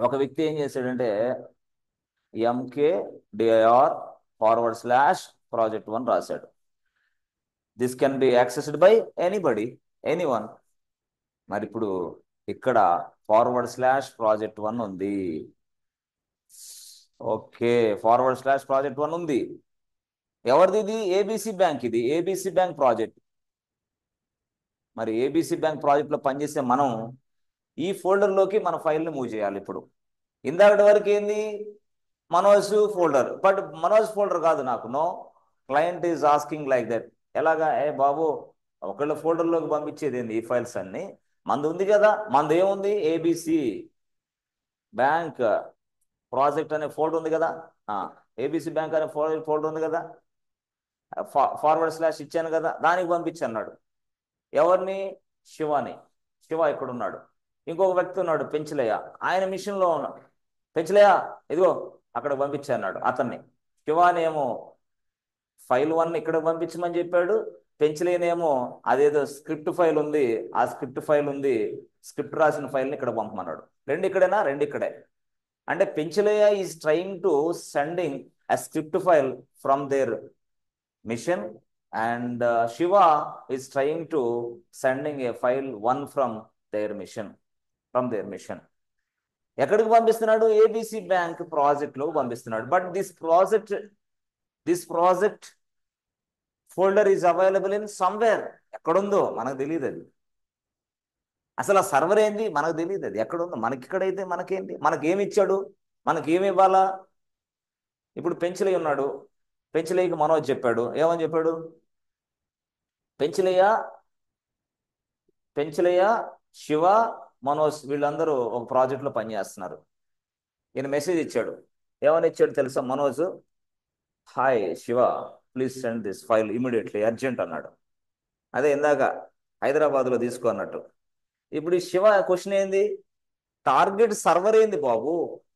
ఒక వ్యక్తి ఏం చేశాడంటే mkdir/project1 రాశాడు. This can be accessed by anyone. మరి ఇప్పుడు ఇక్కడ /project1 ఉంది. ఓకే, /project1 ఉంది. ఎవరిది ఇది? ABC bank. ఇది ఏబిసి బ్యాంక్ ప్రాజెక్ట్. మరి ఏబిసి బ్యాంక్ ప్రాజెక్ట్లో పనిచేసే మనం ఈ ఫోల్డర్లోకి మన ఫైల్ని మూవ్ చేయాలి. ఇప్పుడు ఇందాకటి వరకు ఏంది? Manoj folder. But Manoj folder కాదు నాకు. No, client is asking like that. ఎలాగా? ఏ బాబు, ఒకళ్ళ ఫోల్డర్లోకి పంపించేది ఏంది? ఈ ఫైల్స్ అన్ని మంది ఉంది కదా. మంది ఏముంది? ఏబిసి బ్యాంక్ ప్రాజెక్ట్ అనే ఫోల్డర్ ఉంది కదా. ఏబిసి బ్యాంక్ అనే ఫోల్డర్ ఉంది కదా, / ఇచ్చాను కదా, దానికి పంపించన్నాడు. ఎవరిని? శివాని. శివ ఇక్కడ ఉన్నాడు. ఇంకొక వ్యక్తి ఉన్నాడు, పెంచలయ్య. ఆయన మిషన్లో ఉన్నాడు. పెంచలయ్య ఇదిగో అక్కడ పంపించన్నాడు అతన్ని. శివాని ఏమో ఫైల్ 1 ఇక్కడ పంపించమని చెప్పాడు. పెంచలేనేమో అదేదో స్క్రిప్ట్ ఫైల్ ఉంది, ఆ స్క్రిప్ట్ రాసిన ఫైల్ని ఇక్కడ పంపమన్నాడు. రెండు ఇక్కడేనా? రెండు ఇక్కడే. అంటే Penchalaiah is trying to sending a script file from their mission, and Shiva is trying to sending a file 1 from their mission. ఎక్కడికి పంపిస్తున్నాడు? ఏబిసి బ్యాంక్ ప్రాజెక్ట్ లో పంపిస్తున్నాడు. But this project folder is available in somewhere. ఎక్కడుందో మనకు తెలియదు. అది అసలు ఆ సర్వర్ ఏంది మనకు తెలియదు. అది ఎక్కడుందో మనకి. ఇక్కడైతే మనకేంటి? మనకేమి ఇచ్చాడు? మనకేమి ఇవ్వాలా? ఇప్పుడు పెంచలయ్య ఉన్నాడు. పెంచలయ్యకి మనోజ్ చెప్పాడు. ఏమని చెప్పాడు? పెంచలయ్య, శివ, మనోజ్ వీళ్ళందరూ ఒక ప్రాజెక్ట్లో పనిచేస్తున్నారు. ఈయన మెసేజ్ ఇచ్చాడు. ఏమని ఇచ్చాడు తెలుసా? Manoj, hi Shiva, please send this file immediately, urgent అన్నాడు. అదే ఇందాక హైదరాబాద్లో తీసుకో అన్నట్టు. ఇప్పుడు ఈ శివ క్వశ్చన్ ఏంది? టార్గెట్ సర్వర్ ఏంది బాబు?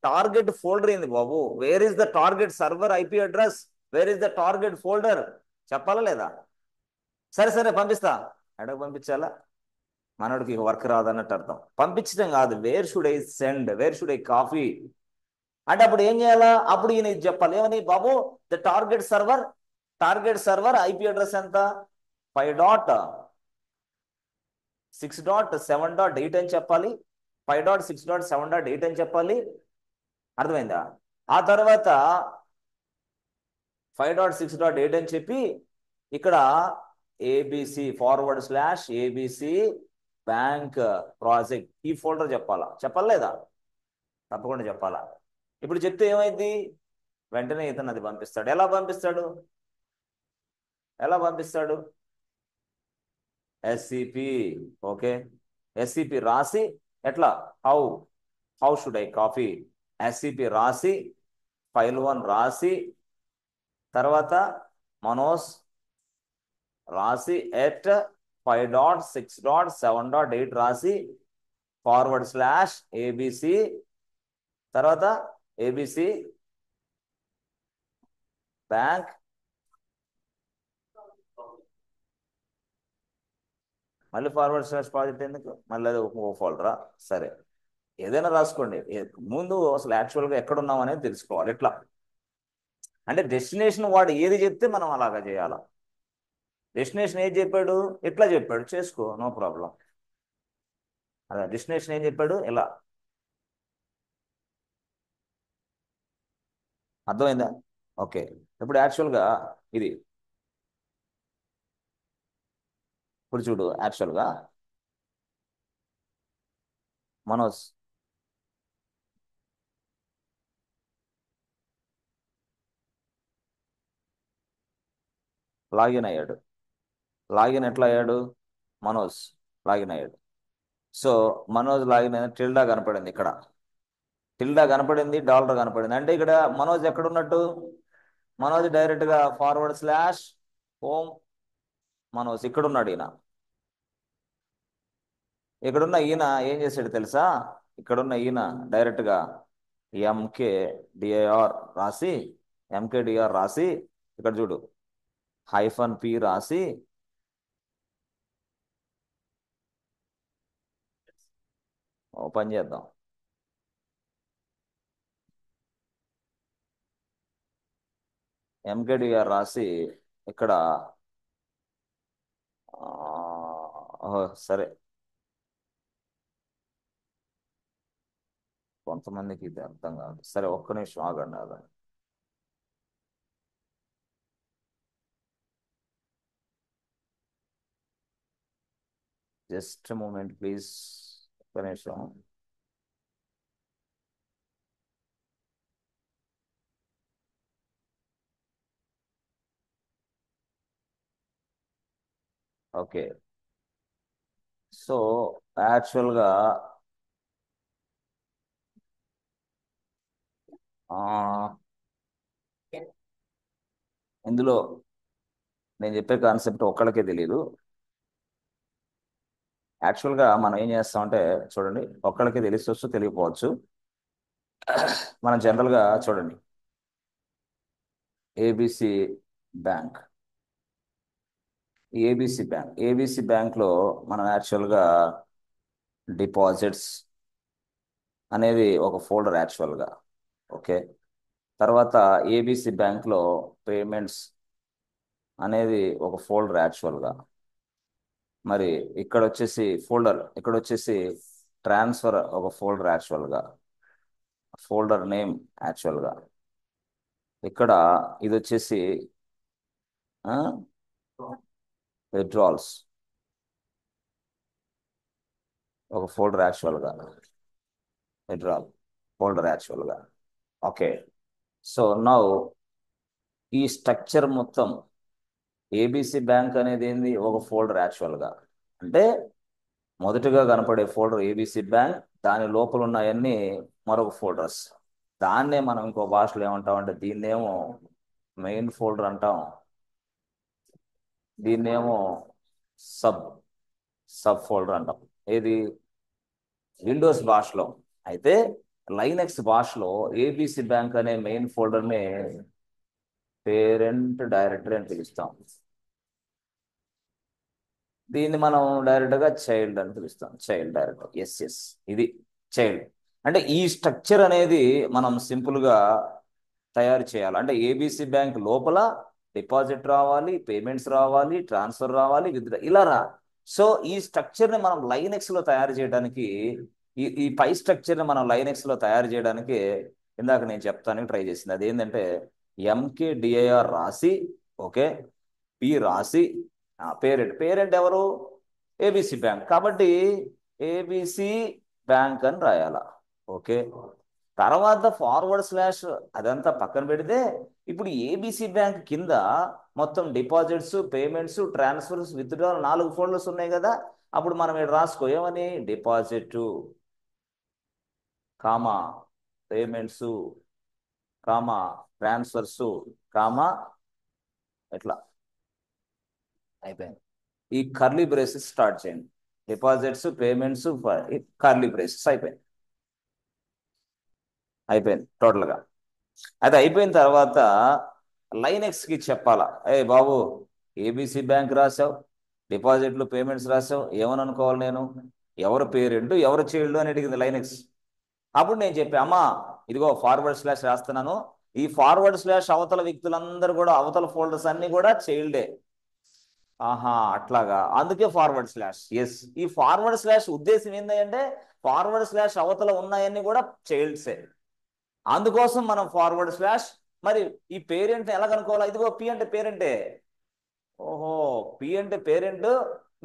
టార్గెట్ ఫోల్డర్ ఏంది బాబు? Where is the target server IP address? Where is the target folder? చెప్పాలా లేదా? సరే పంపిస్తా. ఎడకు పంపించాలా? మనోడికి వర్క్ రాదన్నట్టు అర్థం. పంపించడం కాదు, where should I send, where should I copy అంటే అప్పుడు ఏం చేయాలా? అప్పుడు ఈయన ఇది చెప్పాలి. ఏమని? బాబు, the target server IP address ఎంత? 5.6.7.8 అని చెప్పాలి. 5.6.7.8 అని చెప్పాలి. అర్థమైందా? ఆ తర్వాత 5.6.8 అని చెప్పి ఇక్కడ ఏబిసి /ABC బ్యాంక్ ప్రాజెక్ట్ ఈ ఫోల్డర్ చెప్పాలా లేదా? తప్పకుండా చెప్పాలా. ఇప్పుడు చెప్తే ఏమైంది? వెంటనే ఇతను అది పంపిస్తాడు. ఎలా పంపిస్తాడు? ఎస్సిపి. ఓకే, ఎస్సిపి రాసి ఎట్లా? How should I copy? SCP రాసి ఫైల్ 1 రాసి తర్వాత మనోజ్ రాసి ఎట్ 5.6.7.8 రాసి /ABC తర్వాత ఏబిసి బ్యాంక్ మళ్ళీ ఫార్వర్డ్ స్లాష్ ప్రాజెక్ట్ ఎందుకు, మళ్ళీ అది ఓ ఫోల్డరా? సరే, ఏదైనా రాసుకోండి. ముందు అసలు యాక్చువల్గా ఎక్కడున్నాం అనేది తెలుసుకోవాలి. ఎట్లా అంటే డెస్టినేషన్ వాడు ఏది చెప్తే మనం అలాగా చేయాలా. డెస్టినేషన్ ఏది చెప్పాడు, ఎట్లా చెప్పాడు, చేసుకో, నో ప్రాబ్లం. అదే డెస్టినేషన్ ఏం చెప్పాడు, ఎలా, అర్థమైందా? ఓకే. ఇప్పుడు యాక్చువల్గా ఇది ఇప్పుడు చూడు, యాక్చువల్గా మనోజ్ లాగిన్ అయ్యాడు. లాగిన్ ఎట్లా అయ్యాడు, మనోజ్ లాగిన్ అయ్యాడు. సో మనోజ్ లాగిన్ అయిన టిల్డా కనపడింది, ఇక్కడ టిల్డా కనపడింది, డాలర్ కనపడింది. అంటే ఇక్కడ మనోజ్ ఎక్కడున్నట్టు, మనోజ్ డైరెక్ట్గా ఫార్వర్డ్ స్లాష్ హోమ్ మనోజ్ ఇక్కడున్నాడు. ఇక్కడున్న ఈయన ఏం చేశాడు తెలుసా, ఇక్కడున్న ఈయన డైరెక్ట్గా ఎంకేడిఆర్ రాసి, ఎంకేడిఆర్ రాసి, ఇక్కడ చూడు -p రాసి, ఓపెన్ చేద్దాం. ఎంకేడిఆర్ రాసి ఇక్కడ సరే, కొంతమందికి ఇది అర్థం కాదు. సరే, ఒక్క నిమిషం ఆగండి ఆగండి. జస్ట్ మూమెంట్ ప్లీజ్, ఒక్క నిమిషం. ఓకే. సో యాక్చువల్గా ఇందులో నేను చెప్పే కాన్సెప్ట్ ఒక్కళ్ళకే తెలియదు. యాక్చువల్గా మనం ఏం చేస్తామంటే చూడండి, ఒక్కళ్ళకే తెలిసొచ్చు తెలియకపోవచ్చు. మనం జనరల్గా చూడండి, ఏబిసి బ్యాంక్, ఏబిసి బ్యాంక్లో మనం యాక్చువల్గా డిపాజిట్స్ అనేది ఒక ఫోల్డర్ యాక్చువల్గా. ఓకే. తర్వాత ఏబిసి బ్యాంక్లో పేమెంట్స్ అనేది ఒక ఫోల్డర్ యాక్చువల్గా. మరి ఇక్కడ వచ్చేసి ఫోల్డర్, ఇక్కడ వచ్చేసి ట్రాన్స్ఫర్ ఒక ఫోల్డర్ యాక్చువల్గా, ఫోల్డర్ నేమ్ యాక్చువల్గా. ఇక్కడ ఇది వచ్చేసి విత్డ్రాల్స్ ఒక ఫోల్డర్ యాక్చువల్గా, విత్డ్రాల్ ఫోల్డర్ యాక్చువల్గా. ఓకే. సో నౌ ఈ స్ట్రక్చర్ మొత్తం ఏబిసి బ్యాంక్ అనేది ఏంది, ఒక ఫోల్డర్ యాక్చువల్గా. అంటే మొదటగా కనపడే ఫోల్డర్ ఏబిసి బ్యాంక్, దాని లోపల ఉన్నాయన్నీ మరొక ఫోల్డర్స్. దాన్నే మనం ఇంకో భాషలో ఏమంటాం అంటే, దీన్నేమో మెయిన్ ఫోల్డర్ అంటాం, దీన్నేమో సబ్ సబ్ ఫోల్డర్ అంటాం. ఏది విండోస్ భాషలో. అయితే లైనక్స్ భాషలో ఏబిసి బ్యాంక్ అనే మెయిన్ ఫోల్డర్ని పేరెంట్ డైరెక్టరీ అని పిలుస్తాం. దీన్ని మనం డైరెక్ట్గా చైల్డ్ అని పిలుస్తాం, చైల్డ్ డైరెక్టర్. ఎస్, ఇది చైల్డ్. అంటే ఈ స్ట్రక్చర్ అనేది మనం సింపుల్గా తయారు చేయాలి. అంటే ఏబిసి బ్యాంక్ లోపల డిపాజిట్ రావాలి, పేమెంట్స్ రావాలి, ట్రాన్స్ఫర్ రావాలి, విత్డ్రా ఇలా రా. సో ఈ స్ట్రక్చర్ని మనం లైనెక్స్లో తయారు చేయడానికి, ఈ పై స్ట్రక్చర్ని మనం లైనెక్స్లో తయారు చేయడానికి ఇందాక నేను చెప్తానికి ట్రై చేసింది. అదేంటంటే ఎంకేడిఐఆర్ రాసి, ఓకే, పి రాసి, పేరెంట్ ఎవరు, ఏబిసి బ్యాంక్. కాబట్టి ఏబిసి బ్యాంక్ అని రాయాల. ఓకే. తర్వాత ఫార్వర్డ్ స్లాష్ అదంతా పక్కన పెడితే, ఇప్పుడు ఏబిసి బ్యాంక్ కింద మొత్తం deposits, payments, transfers, withdrawal 4 folders ఉన్నాయి కదా. అప్పుడు మనం ఇక్కడ రాసుకో, ఏమని, deposit comma payments comma transfers comma ఎట్లా అయిపోయింది. ఈ కర్లీ బ్రేసెస్ స్టార్ట్ చేయండి. డిపాజిట్స్, పేమెంట్స్, కర్లీ బ్రేసెస్ అయిపోయింది టోటల్గా. అది అయిపోయిన తర్వాత లైనెక్స్కి చెప్పాలా, ఏ బాబు ఏబిసి బ్యాంక్ రాసావు, డిపాజిట్లు పేమెంట్స్ రాసావు, ఏమని అనుకోవాలి నేను? ఎవరు పేరెంట్ ఎవరు చైల్డ్ అని అడిగింది లైనెక్స్. అప్పుడు నేను చెప్పా, అమ్మా ఇదిగో ఫార్వర్డ్ స్లాష్ రాస్తున్నాను, ఈ ఫార్వర్డ్ స్లాష్ అవతల వ్యక్తులందరూ కూడా, అవతల ఫోల్డర్స్ అన్ని కూడా చైల్డే. ఆహా అట్లాగా, అందుకే ఫార్వర్డ్ స్లాష్. ఎస్, ఈ ఫార్వర్డ్ స్లాష్ ఉద్దేశం ఏంటంటే ఫార్వర్డ్ స్లాష్ అవతల ఉన్నాయన్నీ కూడా చైల్డ్సే, అందుకోసం మనం ఫార్వర్డ్ స్లాష్. మరి ఈ పేరెంట్ ఎలా కనుక్కోవాలి? ఇదిగో పి అంటే పేరెంటే. ఓహో, పి అంటే పేరెంట్,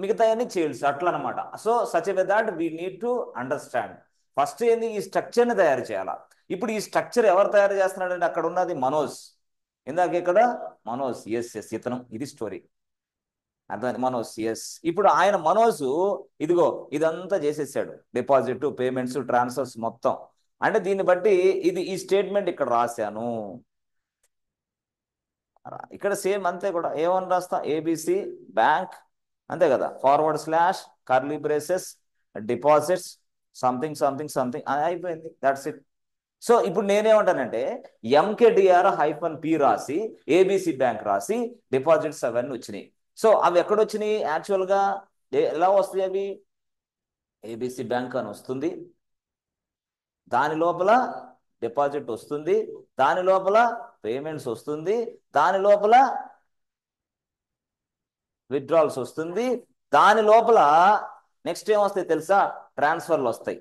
మిగతా అన్ని చైల్డ్స్, అట్లా అనమాట. So such way that we need to understand. First ఏంది, ఈ స్ట్రక్చర్ని తయారు చేయాలా. ఇప్పుడు ఈ స్ట్రక్చర్ ఎవరు తయారు చేస్తున్నాడంటే అక్కడ ఉన్నది మనోజ్. ఇందాక ఇక్కడ మనోజ్, ఎస్ ఎస్, ఇతను, ఇది స్టోరీ అర్థం. మనోజ్, ఎస్. ఇప్పుడు ఆయన మనోజ్ ఇదిగో ఇదంతా చేసేసాడు, డిపాజిట్ పేమెంట్స్ ట్రాన్స్ఫర్స్ మొత్తం. అంటే దీన్ని బట్టి ఇది ఈ స్టేట్మెంట్ ఇక్కడ రాశాను, ఇక్కడ సేమ్ అంతే కూడా. ఏమని రాస్తా? ఏబిసి బ్యాంక్, అంతే కదా, forward slash curly braces deposits something something something అని అయిపోయింది, దట్స్ ఇట్. సో ఇప్పుడు నేనేమంటానంటే MKDR-P రాసి ఏబిసి బ్యాంక్ రాసి డిపాజిట్స్ అవన్నీ వచ్చినాయి. సో అవి ఎక్కడొచ్చినాయి యాక్చువల్గా? ఎలా వస్తాయి అవి? ఏబిసి బ్యాంక్ అని వస్తుంది, దాని లోపల డిపాజిట్ వస్తుంది, దాని లోపల పేమెంట్స్ వస్తుంది, దాని లోపల విత్డ్రాల్స్ వస్తుంది, దాని లోపల నెక్స్ట్ ఏమొస్తాయి తెలుసా? ట్రాన్స్ఫర్లు వస్తాయి.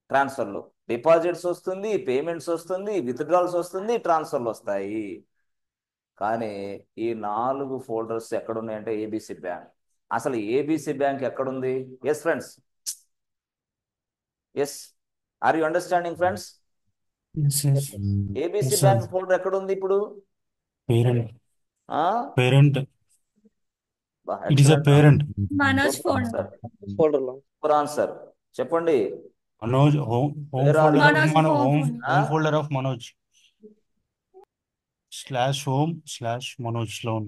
ట్రాన్స్ఫర్లు, డిపాజిట్స్ వస్తుంది, పేమెంట్స్ వస్తుంది, విత్డ్రాల్స్ వస్తుంది, ట్రాన్స్ఫర్లు వస్తాయి. కానీ ఈ 4 ఫోల్డర్స్ ఎక్కడున్నాయంటే ఏబిసి బ్యాంక్. అసలు ఏబిసి బ్యాంక్ ఎక్కడుంది? Yes friends, yes, are you understanding friends? Yes, yes. ABC Yes, sir. Bank folder ఎక్కడుంది ఇప్పుడు? Parent. ఆ Parent. బా, It is a excellent parent. Manoj super phone. Answer, folder లో super answer. చెప్పండి. Manoj, home Where are folder you? of Manoj Manoj, phone. home folder of Manoj. /home/Manoj loan.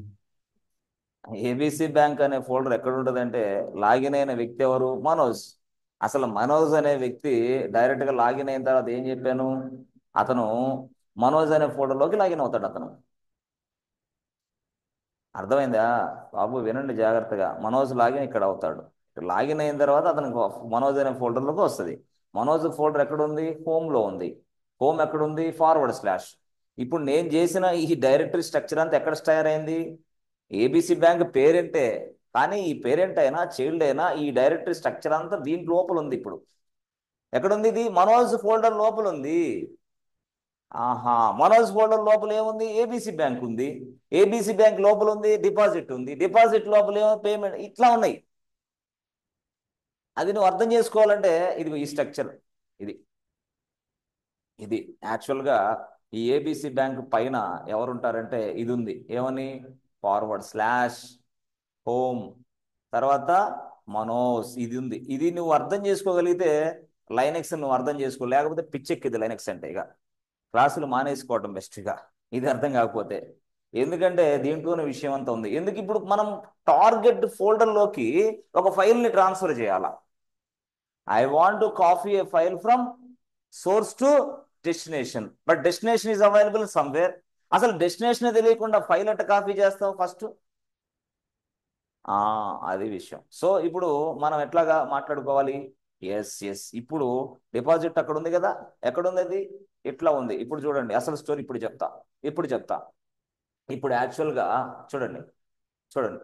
ABC bank అనే folder ఎక్కడ ఉంటుందంటే login అయిన వ్యక్తి ఎవరు? మనోజ్. అసలు మనోజ్ అనే వ్యక్తి డైరెక్ట్ గా లాగిన్ అయిన తర్వాత ఏం చెప్పాను, అతను మనోజ్ అనే ఫోల్డర్లోకి లాగిన్ అవుతాడు. అతను, అర్థమైందా బాబు? వినండి జాగ్రత్తగా. మనోజ్ లాగిన్ ఇక్కడ అవుతాడు, లాగిన్ అయిన తర్వాత అతనికి మనోజ్ అనే ఫోల్డర్లోకి వస్తుంది. మనోజ్ ఫోల్డర్ ఎక్కడ ఉంది? హోమ్లో ఉంది. హోమ్ ఎక్కడుంది? Forward slash. ఇప్పుడు నేను చేసిన ఈ డైరెక్టరీ స్ట్రక్చర్ అంతా ఎక్కడ స్టైర్ అయింది? ఏబిసి బ్యాంక్ పేరెంటే, కానీ ఈ పేరెంట్ అయినా చైల్డ్ అయినా ఈ డైరెక్టరీ స్ట్రక్చర్ అంతా దీని లోపల ఉంది. ఇప్పుడు ఎక్కడుంది? ఇది మనోజ్ ఫోల్డర్ లోపల ఉంది. ఆహా, మనోజ్ ఫోల్డర్ లోపల ఏముంది? ఏబిసి బ్యాంక్ ఉంది. ఏబిసి బ్యాంక్ లోపల ఉంది డిపాజిట్ ఉంది. డిపాజిట్ లోపల ఏమో పేమెంట్, ఇట్లా ఉన్నాయి. అది నువ్వు అర్థం చేసుకోవాలంటే ఇది ఈ స్ట్రక్చర్, ఇది ఇది యాక్చువల్గా ఈ ఏబిసి బ్యాంక్ పైన ఎవరుంటారంటే ఇది ఉంది, ఏమని? ఫార్వర్డ్ స్లాష్ హోమ్, తర్వాత మనోజ్, ఇది ఉంది. ఇది నువ్వు అర్థం చేసుకోగలిగితే లైనెక్స్ నువ్వు అర్థం చేసుకో, లేకపోతే పిచ్చెక్కిది లైనెక్స్ అంటే. ఇక క్లాసులు మానేసుకోవటం బెస్ట్గా, ఇది అర్థం కాకపోతే. ఎందుకంటే దీంట్లోనే విషయం అంతా ఉంది. ఎందుకు ఇప్పుడు మనం టార్గెట్ ఫోల్డర్లోకి ఒక ఫైల్ని ట్రాన్స్ఫర్ చేయాలా? I want to copy a file from source to destination, but destination is available somewhere. అసలు డెస్టినేషన్ తెలియకుండా ఫైల్ ఎట్ట కాపీ చేస్తావు ఫస్ట్? అది విషయం. సో ఇప్పుడు మనం ఎట్లాగా మాట్లాడుకోవాలి? ఎస్ ఎస్, ఇప్పుడు డిపాజిట్ అక్కడ ఉంది కదా, ఎక్కడుంది అది? ఇట్లా ఉంది. ఇప్పుడు చూడండి అసలు స్టోరీ ఇప్పుడు చెప్తా, ఇప్పుడు చెప్తా. ఇప్పుడు యాక్చువల్గా చూడండి, చూడండి,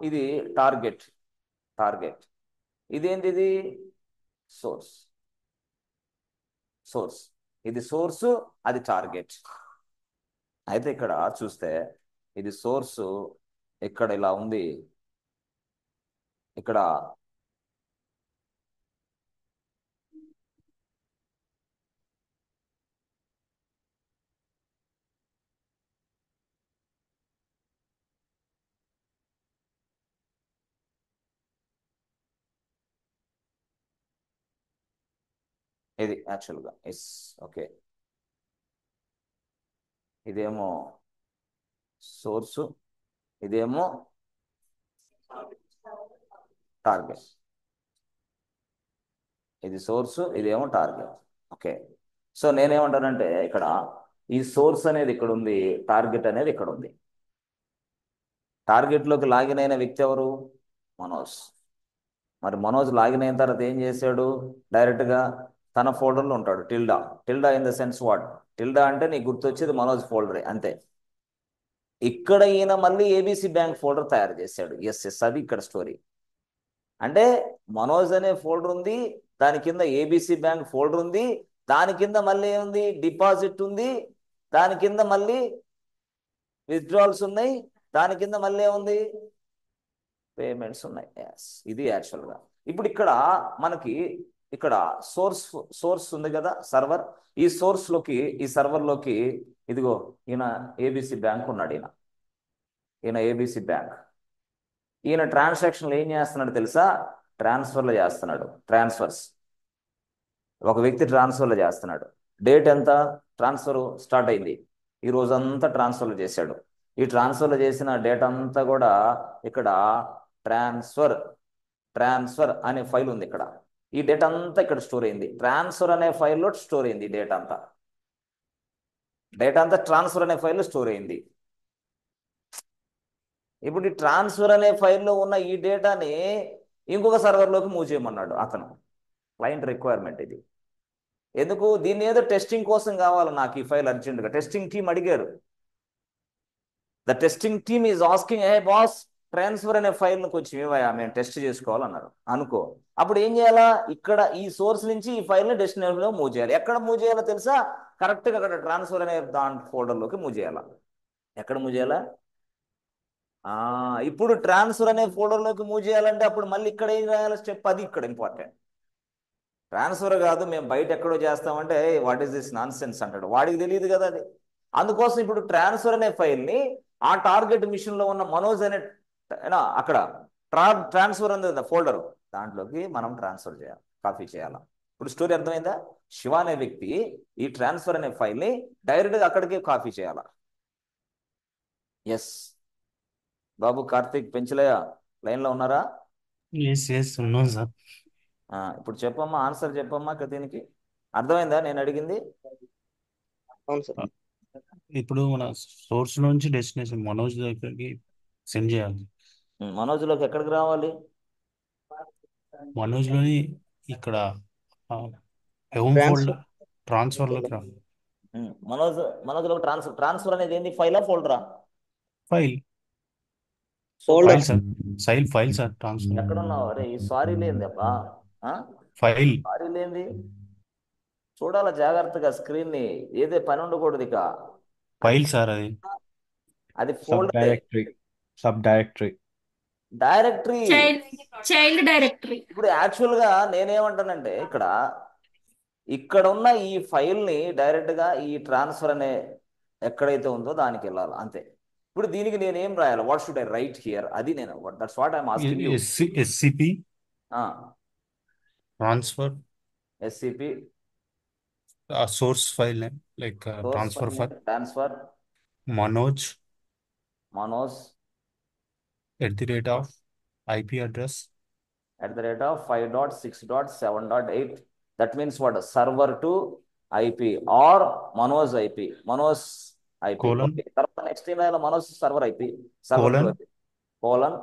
ఇది టార్గెట్, టార్గెట్. ఇదేంటి? ఇది సోర్స్, సోర్స్, ఇది సోర్సు, అది టార్గెట్. అయితే ఇక్కడ చూస్తే ఇది సోర్సు, ఇక్కడ ఇలా ఉంది, ఇక్కడ ఇది యాక్చువల్గా ఎస్, ఓకే. ఇదేమో సోర్సు, ఇదేమో టార్గెట్. ఇది సోర్సు, ఇదేమో టార్గెట్. ఓకే. సో నేనేమంటానంటే ఇక్కడ ఈ సోర్స్ అనేది ఇక్కడ ఉంది, టార్గెట్ అనేది ఇక్కడ ఉంది. టార్గెట్లోకి లాగిన్ అయిన వ్యక్తి ఎవరు? మనోజ్. మరి మనోజ్ లాగిన్ అయిన తర్వాత ఏం చేశాడు? డైరెక్ట్గా తన ఫోల్డర్లో ఉంటాడు. Tilde. Tilde in the sense what? Tilde అంటే నీకు గుర్తొచ్చేది మనోజ్ ఫోల్డరే, అంతే. ఇక్కడ ఈయన మళ్ళీ ఏబీసీ బ్యాంక్ ఫోల్డర్ తయారు చేశాడు. ఎస్, అది ఇక్కడ స్టోరీ. అంటే మనోజ్ అనే ఫోల్డర్ ఉంది, దాని కింద ఏబీసీ బ్యాంక్ ఫోల్డర్ ఉంది, దాని కింద మళ్ళీ ఏముంది? డిపాజిట్ ఉంది, దాని కింద మళ్ళీ విత్డ్రాల్స్ ఉన్నాయి, దాని కింద మళ్ళీ ఏముంది? పేమెంట్స్ ఉన్నాయి. ఎస్, ఇది యాక్చువల్గా. ఇప్పుడు ఇక్కడ మనకి ఇక్కడ సోర్స్ ఉంది కదా, సర్వర్. ఈ సర్వర్లోకి ఇదిగో ఈయన ఏబీసీ బ్యాంక్ ఉన్నాడు. ఈయన ఏబీసీ బ్యాంక్. ఈయన ట్రాన్సాక్షన్లు ఏం చేస్తున్నాడు తెలుసా? ట్రాన్స్ఫర్లు చేస్తున్నాడు. ట్రాన్స్ఫర్స్. ఒక వ్యక్తి ట్రాన్స్ఫర్లు చేస్తున్నాడు. డేట్ ఎంత? ట్రాన్స్ఫర్ స్టార్ట్ అయింది, ఈ రోజంతా ట్రాన్స్ఫర్లు చేశాడు. ఈ ట్రాన్స్ఫర్లు చేసిన డేట్ అంతా కూడా ఇక్కడ ట్రాన్స్ఫర్ అనే ఫైల్ ఉంది. ఇక్కడ ఈ డేట్ అంతా ఇక్కడ స్టోర్ అయింది. ట్రాన్స్ఫర్ అనే ఫైల్లో స్టోర్ అయింది డేట్ అంతా. ట్రాన్స్ఫర్ అనే ఫైల్లో స్టోర్ అయింది. ఇప్పుడు ఈ ట్రాన్స్ఫర్ అనే ఫైల్లో ఉన్న ఈ డేటాని ఇంకొక సర్వర్లోకి మూవ్ చేయమన్నాడు అతను. క్లయింట్ రిక్వైర్మెంట్ ఇది. ఎందుకు? దీన్ని ఏదో టెస్టింగ్ కోసం కావాలి నాకు ఈ ఫైల్ అర్జెంటుగా. టెస్టింగ్ టీం అడిగారు. The testing team is asking, A boss, transfer అనే ఫైల్ను కొంచెం ఇవ్వయా, మేము టెస్ట్ చేసుకోవాలన్నారు అనుకో. అప్పుడు ఏం చేయాలా? ఇక్కడ ఈ సోర్స్ నుంచి ఈ ఫైల్ని డెస్టినేషన్లో మూవ్ చేయాలి. ఎక్కడ మూవ్ చేయాలో తెలుసా? కరెక్ట్గా అక్కడ ట్రాన్స్ఫర్ అనే దాని ఫోల్డర్లోకి మూవ్ చేయాలా. ఎక్కడ మూవ్ చేయాలా? ఇప్పుడు ట్రాన్స్ఫర్ అనే ఫోల్డర్లోకి మూవ్ చేయాలంటే అప్పుడు మళ్ళీ ఇక్కడ ఏం రాయాలి? స్టెప్ అది ఇక్కడ ఇంపార్టెంట్. ట్రాన్స్ఫర్ కాదు, మేము బయట ఎక్కడో చేస్తామంటే what is this non sense అంటాడు. వాడికి తెలియదు కదా అది. అందుకోసం ఇప్పుడు ట్రాన్స్ఫర్ అనే ఫైల్ని ఆ టార్గెట్ మిషన్లో ఉన్న మనోజ్ అనే అక్కడ ట్రాన్స్ఫర్ అనేది ఫోల్డర్, దాంట్లోకి మనం ట్రాన్స్ఫర్ చేయాలి, కాపీ చేయాలి. ఇప్పుడు స్టోరీ అర్థమైందా? శివ అనే వ్యక్తి ఈ ట్రాన్స్ఫర్ అనే ఫైల్ని డైరెక్ట్గా అక్కడికి కాపీ చేయాలి. ఎస్ బాబు. కార్తీక్, పెంచలయ్య లైన్లో ఉన్నారా? ఎస్ ఉన్నాం సార్. ఇప్పుడు చెప్పమ్మా, ఆన్సర్ చెప్పమ్మా. దీనికి అర్థమైందా నేను అడిగింది? అవును సార్. ఇప్పుడు మన సోర్స్ నుంచి డెస్టినేషన్ మనోజ్ దగ్గరికి సెండ్ చేయాలి. మనోజ్లోకి ఎక్కడికి రావాలి? మనోజ్లోని ఇక్కడ హోమ్ ఫోల్డర్ ట్రాన్స్ఫర్లోకి రా. మనోజ్లో ట్రాన్స్ఫర్ అనేది ఏంది? ఫైలా ఫోల్డరా? File Folder. File sir. Transfer ఎక్కడ ఉన్నావు? అరే ఈ సారీ లేంది అబ్బా. ఫైల్ సారీ లేంది. చూడాలా జాగ్రత్తగా స్క్రీన్ ని. ఏదే పని ఉండకూడదు ఇక. File sir. అది folder, sub directory. Directory, child directory. ఇప్పుడు యాక్చువల్ గా నేనేమంటానంటే ఇక్కడ ఉన్న ఈ ఫైల్ ని డైరెక్ట్ గా ఈ ట్రాన్స్ఫర్ అనే ఎక్కడైతే ఉందో దానికి వెళ్ళాలి, అంతే. ఇప్పుడు దీనికి నేనేం రాయాలి? What should I right here? అది నేను, that's what I'm asking you. SCP transfer, SCP source file name like transfer file Manoj @IP address @5.6.7.8. that means what? Server to IP or Manoj IP. Manoj IP. Colon. Okay. తర్వాత next ఏం రాయాలి? Manoj server IP. Server Colon. Colon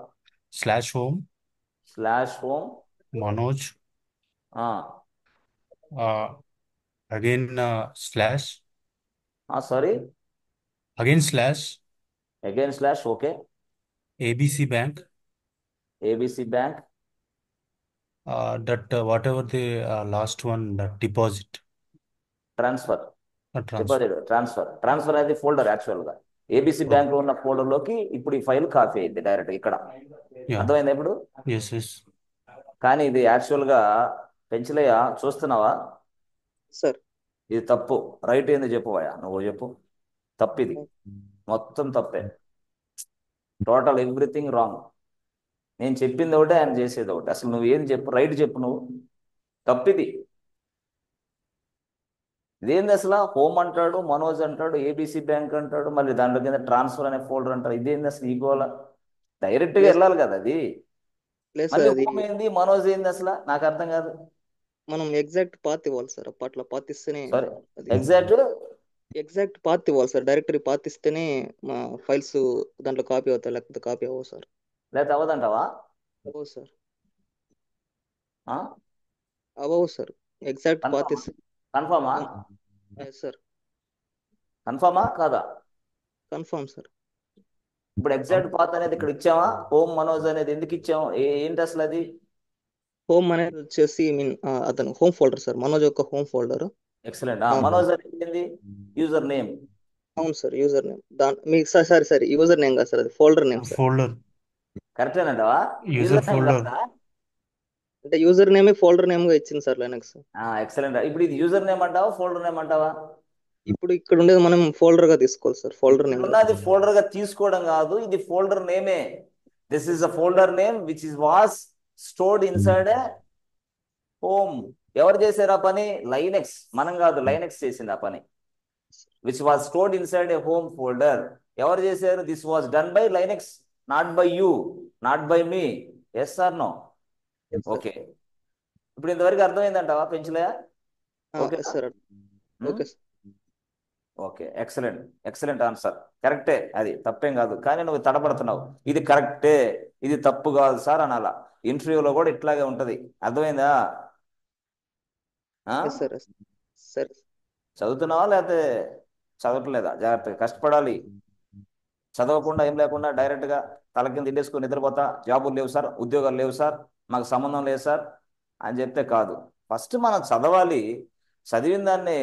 /home Manoj again sorry again slash okay. ABC Bank that whatever the last one, that deposit transfer transfer. అనేది folder. Actual గా ABC bank లో ఉన్న folder లోకి ఇప్పుడు ఈ ఫైల్ కాపీ అయింది డైరెక్ట్ ఇక్కడ. Yeah. అర్థమైందా ఇప్పుడు? Yes. కానీ ఇది యాక్చువల్ గా పెంచలయ్య చూస్తున్నావా? సార్. ఇది తప్పు. రైట్ ఏంది చెప్పువయ్యా, నువ్వు చెప్పు. తప్పు ఇది, మొత్తం తప్పే. Total everything wrong. నేను చెప్పింది ఒకటే, ఆయన చేసేది ఒకటి. అసలు నువ్వు ఏం చెప్పు, రైట్ చెప్పు నువ్వు. తప్పిది. ఇదేంది అసలు? హోమ్ అంటాడు, మనోజ్ అంటాడు, ఏబిసి బ్యాంక్ అంటాడు, మళ్ళీ దాంట్లో కింద ట్రాన్స్ఫర్ అనే ఫోల్డర్ అంటారు. ఇదేంది అసలు? ఈ గోల డైరెక్ట్ గా వెళ్ళాలి కదా అది. లేదు మళ్ళీ సార్, అది హోమ్ ఏంది, మనోజ్ ఏంది అసలు? నాకు అర్థం కాదు. మనం ఎగ్జాక్ట్ పాత్ ఇవ్వాలి సార్. అప్పట్లో పాత్ ఇస్తేనే సారీ, అది ఎగ్జాక్ట్ ఎగ్జాక్ట్ పాత్ ఇవ్వాలి సార్. డైరెక్టరీ పాత్ ఇస్తేనే మా ఫైల్స్ దాంట్లో కాపీ అవుతాయి, లేకపోతే కాపీ అవ్వవు సార్. లేకపోతే అవ్వదంటావా? అవ్వవు సార్. ఆ? అవ్వవు సార్. Exact path కన్ఫర్మా? ఇస్తే. కన్ఫర్మా? సార్. కన్ఫర్మా కాదా? Confirm sir. ఇప్పుడు ఎగ్జాక్ట్ పాత్ అనేది ఇక్కడ ఇచ్చావా? హోమ్ మనోజ్ అనేది ఎందుకు ఇచ్చాం? ఏంటి అసలు అది? హోమ్ అనేది వచ్చేసి మీన్ అతను హోమ్ ఫోల్డర్ సార్, మనోజ్ యొక్క హోమ్ ఫోల్డర్. ఎక్సలెంట్. మనోజ్ అనేది ఏంది? User name. అవును సార్, యూజర్ నేమ్. మీకు సారీ యూజర్ నేమ్ కాదు సార్, అది ఫోల్డర్ నేమ్ సార్. ఫోల్డర్ కరెక్టేనంటావా? User user name folder. కాదా? అంటే యూజర్ నేమే ఫోల్డర్ నేమ్ గా ఇచ్చింది సార్ లైనక్స్. ఎక్సలెంట్. ఇప్పుడు ఇది యూజర్ నేమ్ అంటావా, ఫోల్డర్ నేమ్ అంటావా? ఇప్పుడు ఇక్కడ ఉండేది మనం ఫోల్డర్ గా తీసుకోవాలి సార్, ఫోల్డర్ నేమ్. ఉన్నది ఫోల్డర్ గా తీసుకోవడం కాదు, ఇది ఫోల్డర్ నేమే. This is a folder name which is was stored inside a home. ఎవరు చేశారు ఆ పని? లైనెక్స్. మనం కాదు, లైనెక్స్ చేసింది ఆ పని. Which was stored inside a home folder. ఎవరు చేశారు? This was done by Linux, not by you, not by me. Yes or no? Okay. ఇప్పుడు ఇంతవరకు అర్థమైందంటావా పెంచులే? Okay sir. Okay sir. Okay, excellent. Excellent answer. కరెక్టే, అది తప్పేం కాదు. కానీ నువ్వు తడబడుతున్నావు. ఇది కరెక్టే, ఇది తప్పు కాదు సార్ అనాలా. ఇంటర్వ్యూలో కూడా ఇట్లాగే ఉంటది. అర్థమైందా? సార్. సరే. చదువుతున్నావా లేకపోతే చదవట్లేదా? జాగ్రత్తగా కష్టపడాలి. చదవకుండా ఏం లేకుండా డైరెక్ట్ గా తల కింద తిండేసుకుని నిద్రపోతా, జాబులు లేవు సార్, ఉద్యోగాలు లేవు సార్, మాకు సంబంధం లేదు సార్ అని చెప్తే కాదు. ఫస్ట్ మనం చదవాలి. చదివిన దాన్ని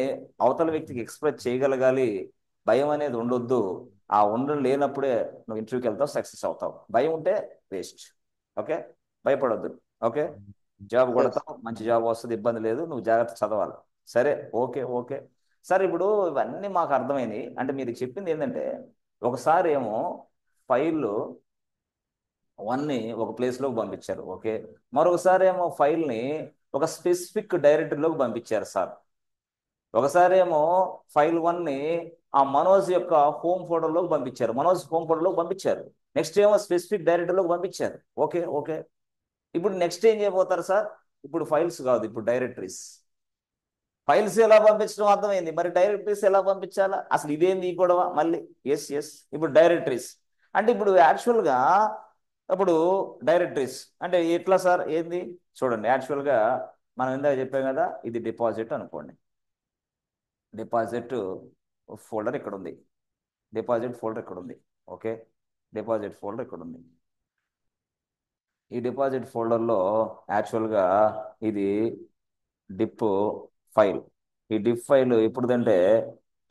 అవతల వ్యక్తికి ఎక్స్ప్రెస్ చేయగలగాలి. భయం అనేది ఉండొద్దు. ఆ ఉండడం లేనప్పుడే నువ్వు ఇంటర్వ్యూకి వెళ్తావు, సక్సెస్ అవుతావు. భయం ఉంటే వేస్ట్. ఓకే, భయపడొద్దు. ఓకే, జాబ్ కొడతావు, మంచి జాబ్ వస్తుంది, ఇబ్బంది లేదు. నువ్వు జాగ్రత్త చదవాలి. సరే, ఓకే ఓకే. సరే, ఇప్పుడు ఇవన్నీ మాకు అర్థమైంది. అంటే మీరు చెప్పింది ఏంటంటే, ఒకసారి ఏమో ఫైల్ వన్ని ఒక ప్లేస్లోకి పంపించారు. ఓకే, మరొకసారి ఏమో ఫైల్ని ఒక స్పెసిఫిక్ డైరెక్టరీలోకి పంపించారు సార్. ఒకసారి ఏమో ఫైల్ వన్ని ఆ మనోజ్ యొక్క హోమ్ ఫోల్డర్లోకి పంపించారు, మనోజ్ హోమ్ ఫోల్డర్లోకి పంపించారు. నెక్స్ట్ ఏమో స్పెసిఫిక్ డైరెక్టరీలోకి పంపించారు. Okay okay. ఇప్పుడు నెక్స్ట్ ఏం చేయబోతారు సార్? ఇప్పుడు ఫైల్స్ కాదు, ఇప్పుడు డైరెక్టరీస్. ఫైల్స్ ఎలా పంపించడం అర్థమైంది, మరి డైరెక్టరీస్ ఎలా పంపించాలా? అసలు ఇదేంది ఈ గొడవ మళ్ళీ? Yes yes. ఇప్పుడు డైరెక్టరీస్ అంటే ఇప్పుడు యాక్చువల్గా ఇప్పుడు డైరెక్టరీస్ అంటే ఎట్లా సార్? ఏంది చూడండి, యాక్చువల్గా మనం ఇందాక చెప్పాం కదా, ఇది డిపాజిట్ అనుకోండి. డిపాజిట్ ఫోల్డర్ ఇక్కడ ఉంది, డిపాజిట్ ఫోల్డర్ ఇక్కడ ఉంది. ఓకే, డిపాజిట్ ఫోల్డర్ ఇక్కడ ఉంది. ఈ డిపాజిట్ ఫోల్డర్లో యాక్చువల్గా ఇది డిప్ ఫైల్. ఈ డిప్ ఫైల్ ఎప్పుడుదంటే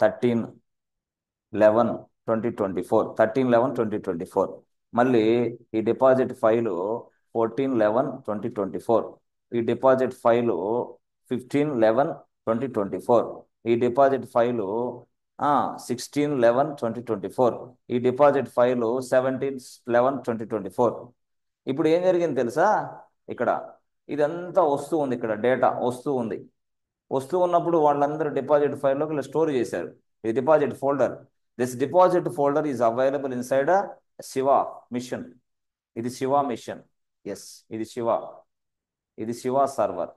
13/11/2024, 13/11/2024. మళ్ళీ ఈ డిపాజిట్ ఫైలు 14/11/2024. ఈ డిపాజిట్ ఫైలు 15/11/2024. ఈ డిపాజిట్ ఫైలు 16/11/2024. ఈ డిపాజిట్ ఫైలు 17/11/2024. ఇప్పుడు ఏం జరిగింది తెలుసా? ఇక్కడ ఇదంతా వస్తూ ఉంది, ఇక్కడ డేటా వస్తూ ఉంది. వస్తూ ఉన్నప్పుడు వాళ్ళందరూ డిపాజిట్ ఫైల్లోకి ఇలా స్టోర్ చేశారు. ఇది deposit folder. This deposit folder is available inside Shiva machine. ఇది శివ మిషన్. ఎస్, ఇది శివ. ఇది శివ సర్వర్.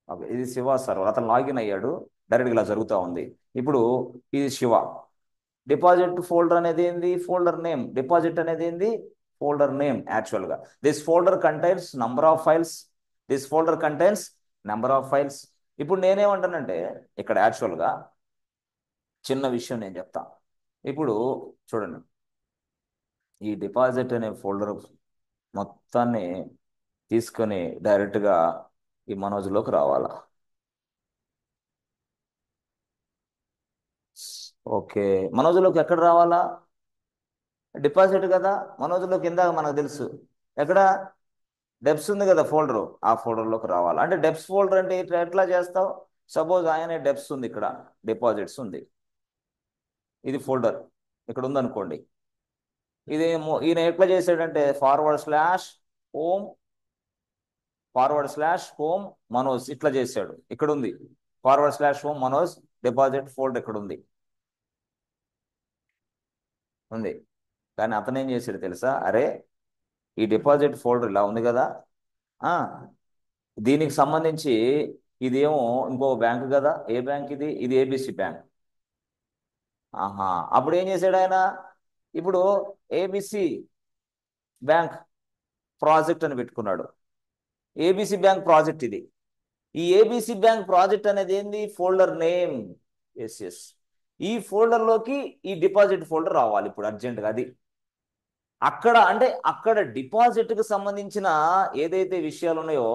ఓకే, ఇది శివ సర్వర్. అతను లాగిన్ అయ్యాడు, డైరెక్ట్గా ఇలా జరుగుతూ ఉంది. ఇప్పుడు ఇది శివ. డిపాజిట్ ఫోల్డర్ అనేది ఏంది? Folder name. డిపాజిట్ అనేది ఏంది? Folder name. యాక్చువల్గా this folder contains number of files. This folder contains number of files. ఇప్పుడు నేనేమంటానంటే ఇక్కడ యాక్చువల్గా చిన్న విషయం నేను చెప్తా. ఇప్పుడు చూడండి, ఈ డిపాజిట్ అనే ఫోల్డర్ మొత్తాన్ని తీసుకొని డైరెక్ట్గా ఈ మనోజ్లోకి రావాలా. ఓకే, మనోజ్లోకి ఎక్కడ రావాలా? డిపాజిట్ కదా, మనోజ్లోకి ఇందాక మనకు తెలుసు ఎక్కడ డెప్స్ ఉంది కదా ఫోల్డరు, ఆ ఫోల్డర్లోకి రావాలి. అంటే డెప్స్ ఫోల్డర్ అంటే ఎట్లా చేస్తావు? సపోజ్ ఆయన డెప్స్ ఉంది, ఇక్కడ డిపాజిట్స్ ఉంది, ఇది ఫోల్డర్ ఇక్కడ ఉందనుకోండి. ఇదేమో ఈయన ఎట్లా చేశాడంటే /home మనోజ్ ఇట్లా చేశాడు. ఇక్కడ ఉంది /home మనోజ్ డిపాజిట్ ఫోల్డర్ ఇక్కడ ఉంది. కానీ అతను ఏం చేశాడు తెలుసా? అరే, ఈ డిపాజిట్ ఫోల్డర్ ఇలా ఉంది కదా, దీనికి సంబంధించి ఇదేమో ఇంకో బ్యాంక్ కదా. ఏ బ్యాంక్ ఇది? ఇది ఏబిసి బ్యాంక్. ఆహా, అప్పుడు ఏం చేశాడు ఆయన? ఇప్పుడు ఏబిసి బ్యాంక్ ప్రాజెక్ట్ అని పెట్టుకున్నాడు. ఏబిసి బ్యాంక్ ప్రాజెక్ట్ ఇది. ఈ ఏబిసి బ్యాంక్ ప్రాజెక్ట్ అనేది ఏంది? Folder name. Yes yes. ఈ ఫోల్డర్లోకి ఈ డిపాజిట్ ఫోల్డర్ రావాలి ఇప్పుడు అర్జెంటుగా. అది అక్కడ అంటే అక్కడ డిపాజిట్కి సంబంధించిన ఏదైతే విషయాలు ఉన్నాయో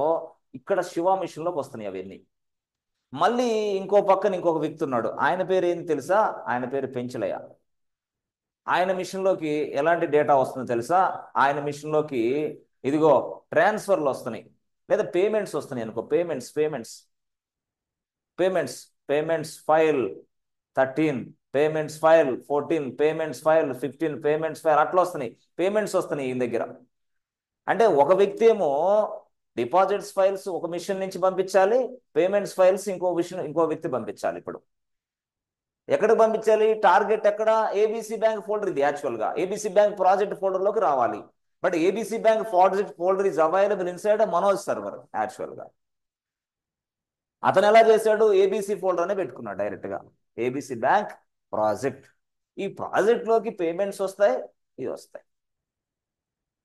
ఇక్కడ శివ మిషన్లోకి వస్తున్నాయి అవన్నీ. మళ్ళీ ఇంకో పక్కన ఇంకొక వ్యక్తి ఉన్నాడు. ఆయన పేరు ఏంది తెలుసా? ఆయన పేరు పెంచలయ్య. ఆయన మిషన్లోకి ఎలాంటి డేటా వస్తుందో తెలుసా? ఆయన మిషన్లోకి ఇదిగో ట్రాన్స్ఫర్లు వస్తున్నాయి, లేదా పేమెంట్స్ వస్తున్నాయి అనుకో. Payments payments payments payments file 13, payments file 14, payments file 15, payments file అట్లా వస్తున్నాయి. పేమెంట్స్ వస్తున్నాయి ఈయన దగ్గర. అంటే ఒక వ్యక్తి ఏమో డిపాజిట్స్ ఫైల్స్ ఒక మిషన్ నుంచి పంపించాలి, పేమెంట్స్ ఫైల్స్ ఇంకో వ్యక్తి పంపించాలి. ఇప్పుడు ఎక్కడికి పంపించాలి? టార్గెట్ ఎక్కడ? ABC bank folder. ఇది యాక్చువల్గా ఏబిసి బ్యాంక్ ప్రాజెక్ట్ ఫోల్డర్లోకి రావాలి. But ABC bank project folder is available inside Manoj server. యాక్చువల్గా అతను ఎలా చేశాడు? ఏబిసి ఫోల్డర్ అనే పెట్టుకున్నాడు డైరెక్ట్గా. ABC bank project. ఈ ప్రాజెక్ట్లోకి పేమెంట్స్ వస్తాయి, ఇవి వస్తాయి.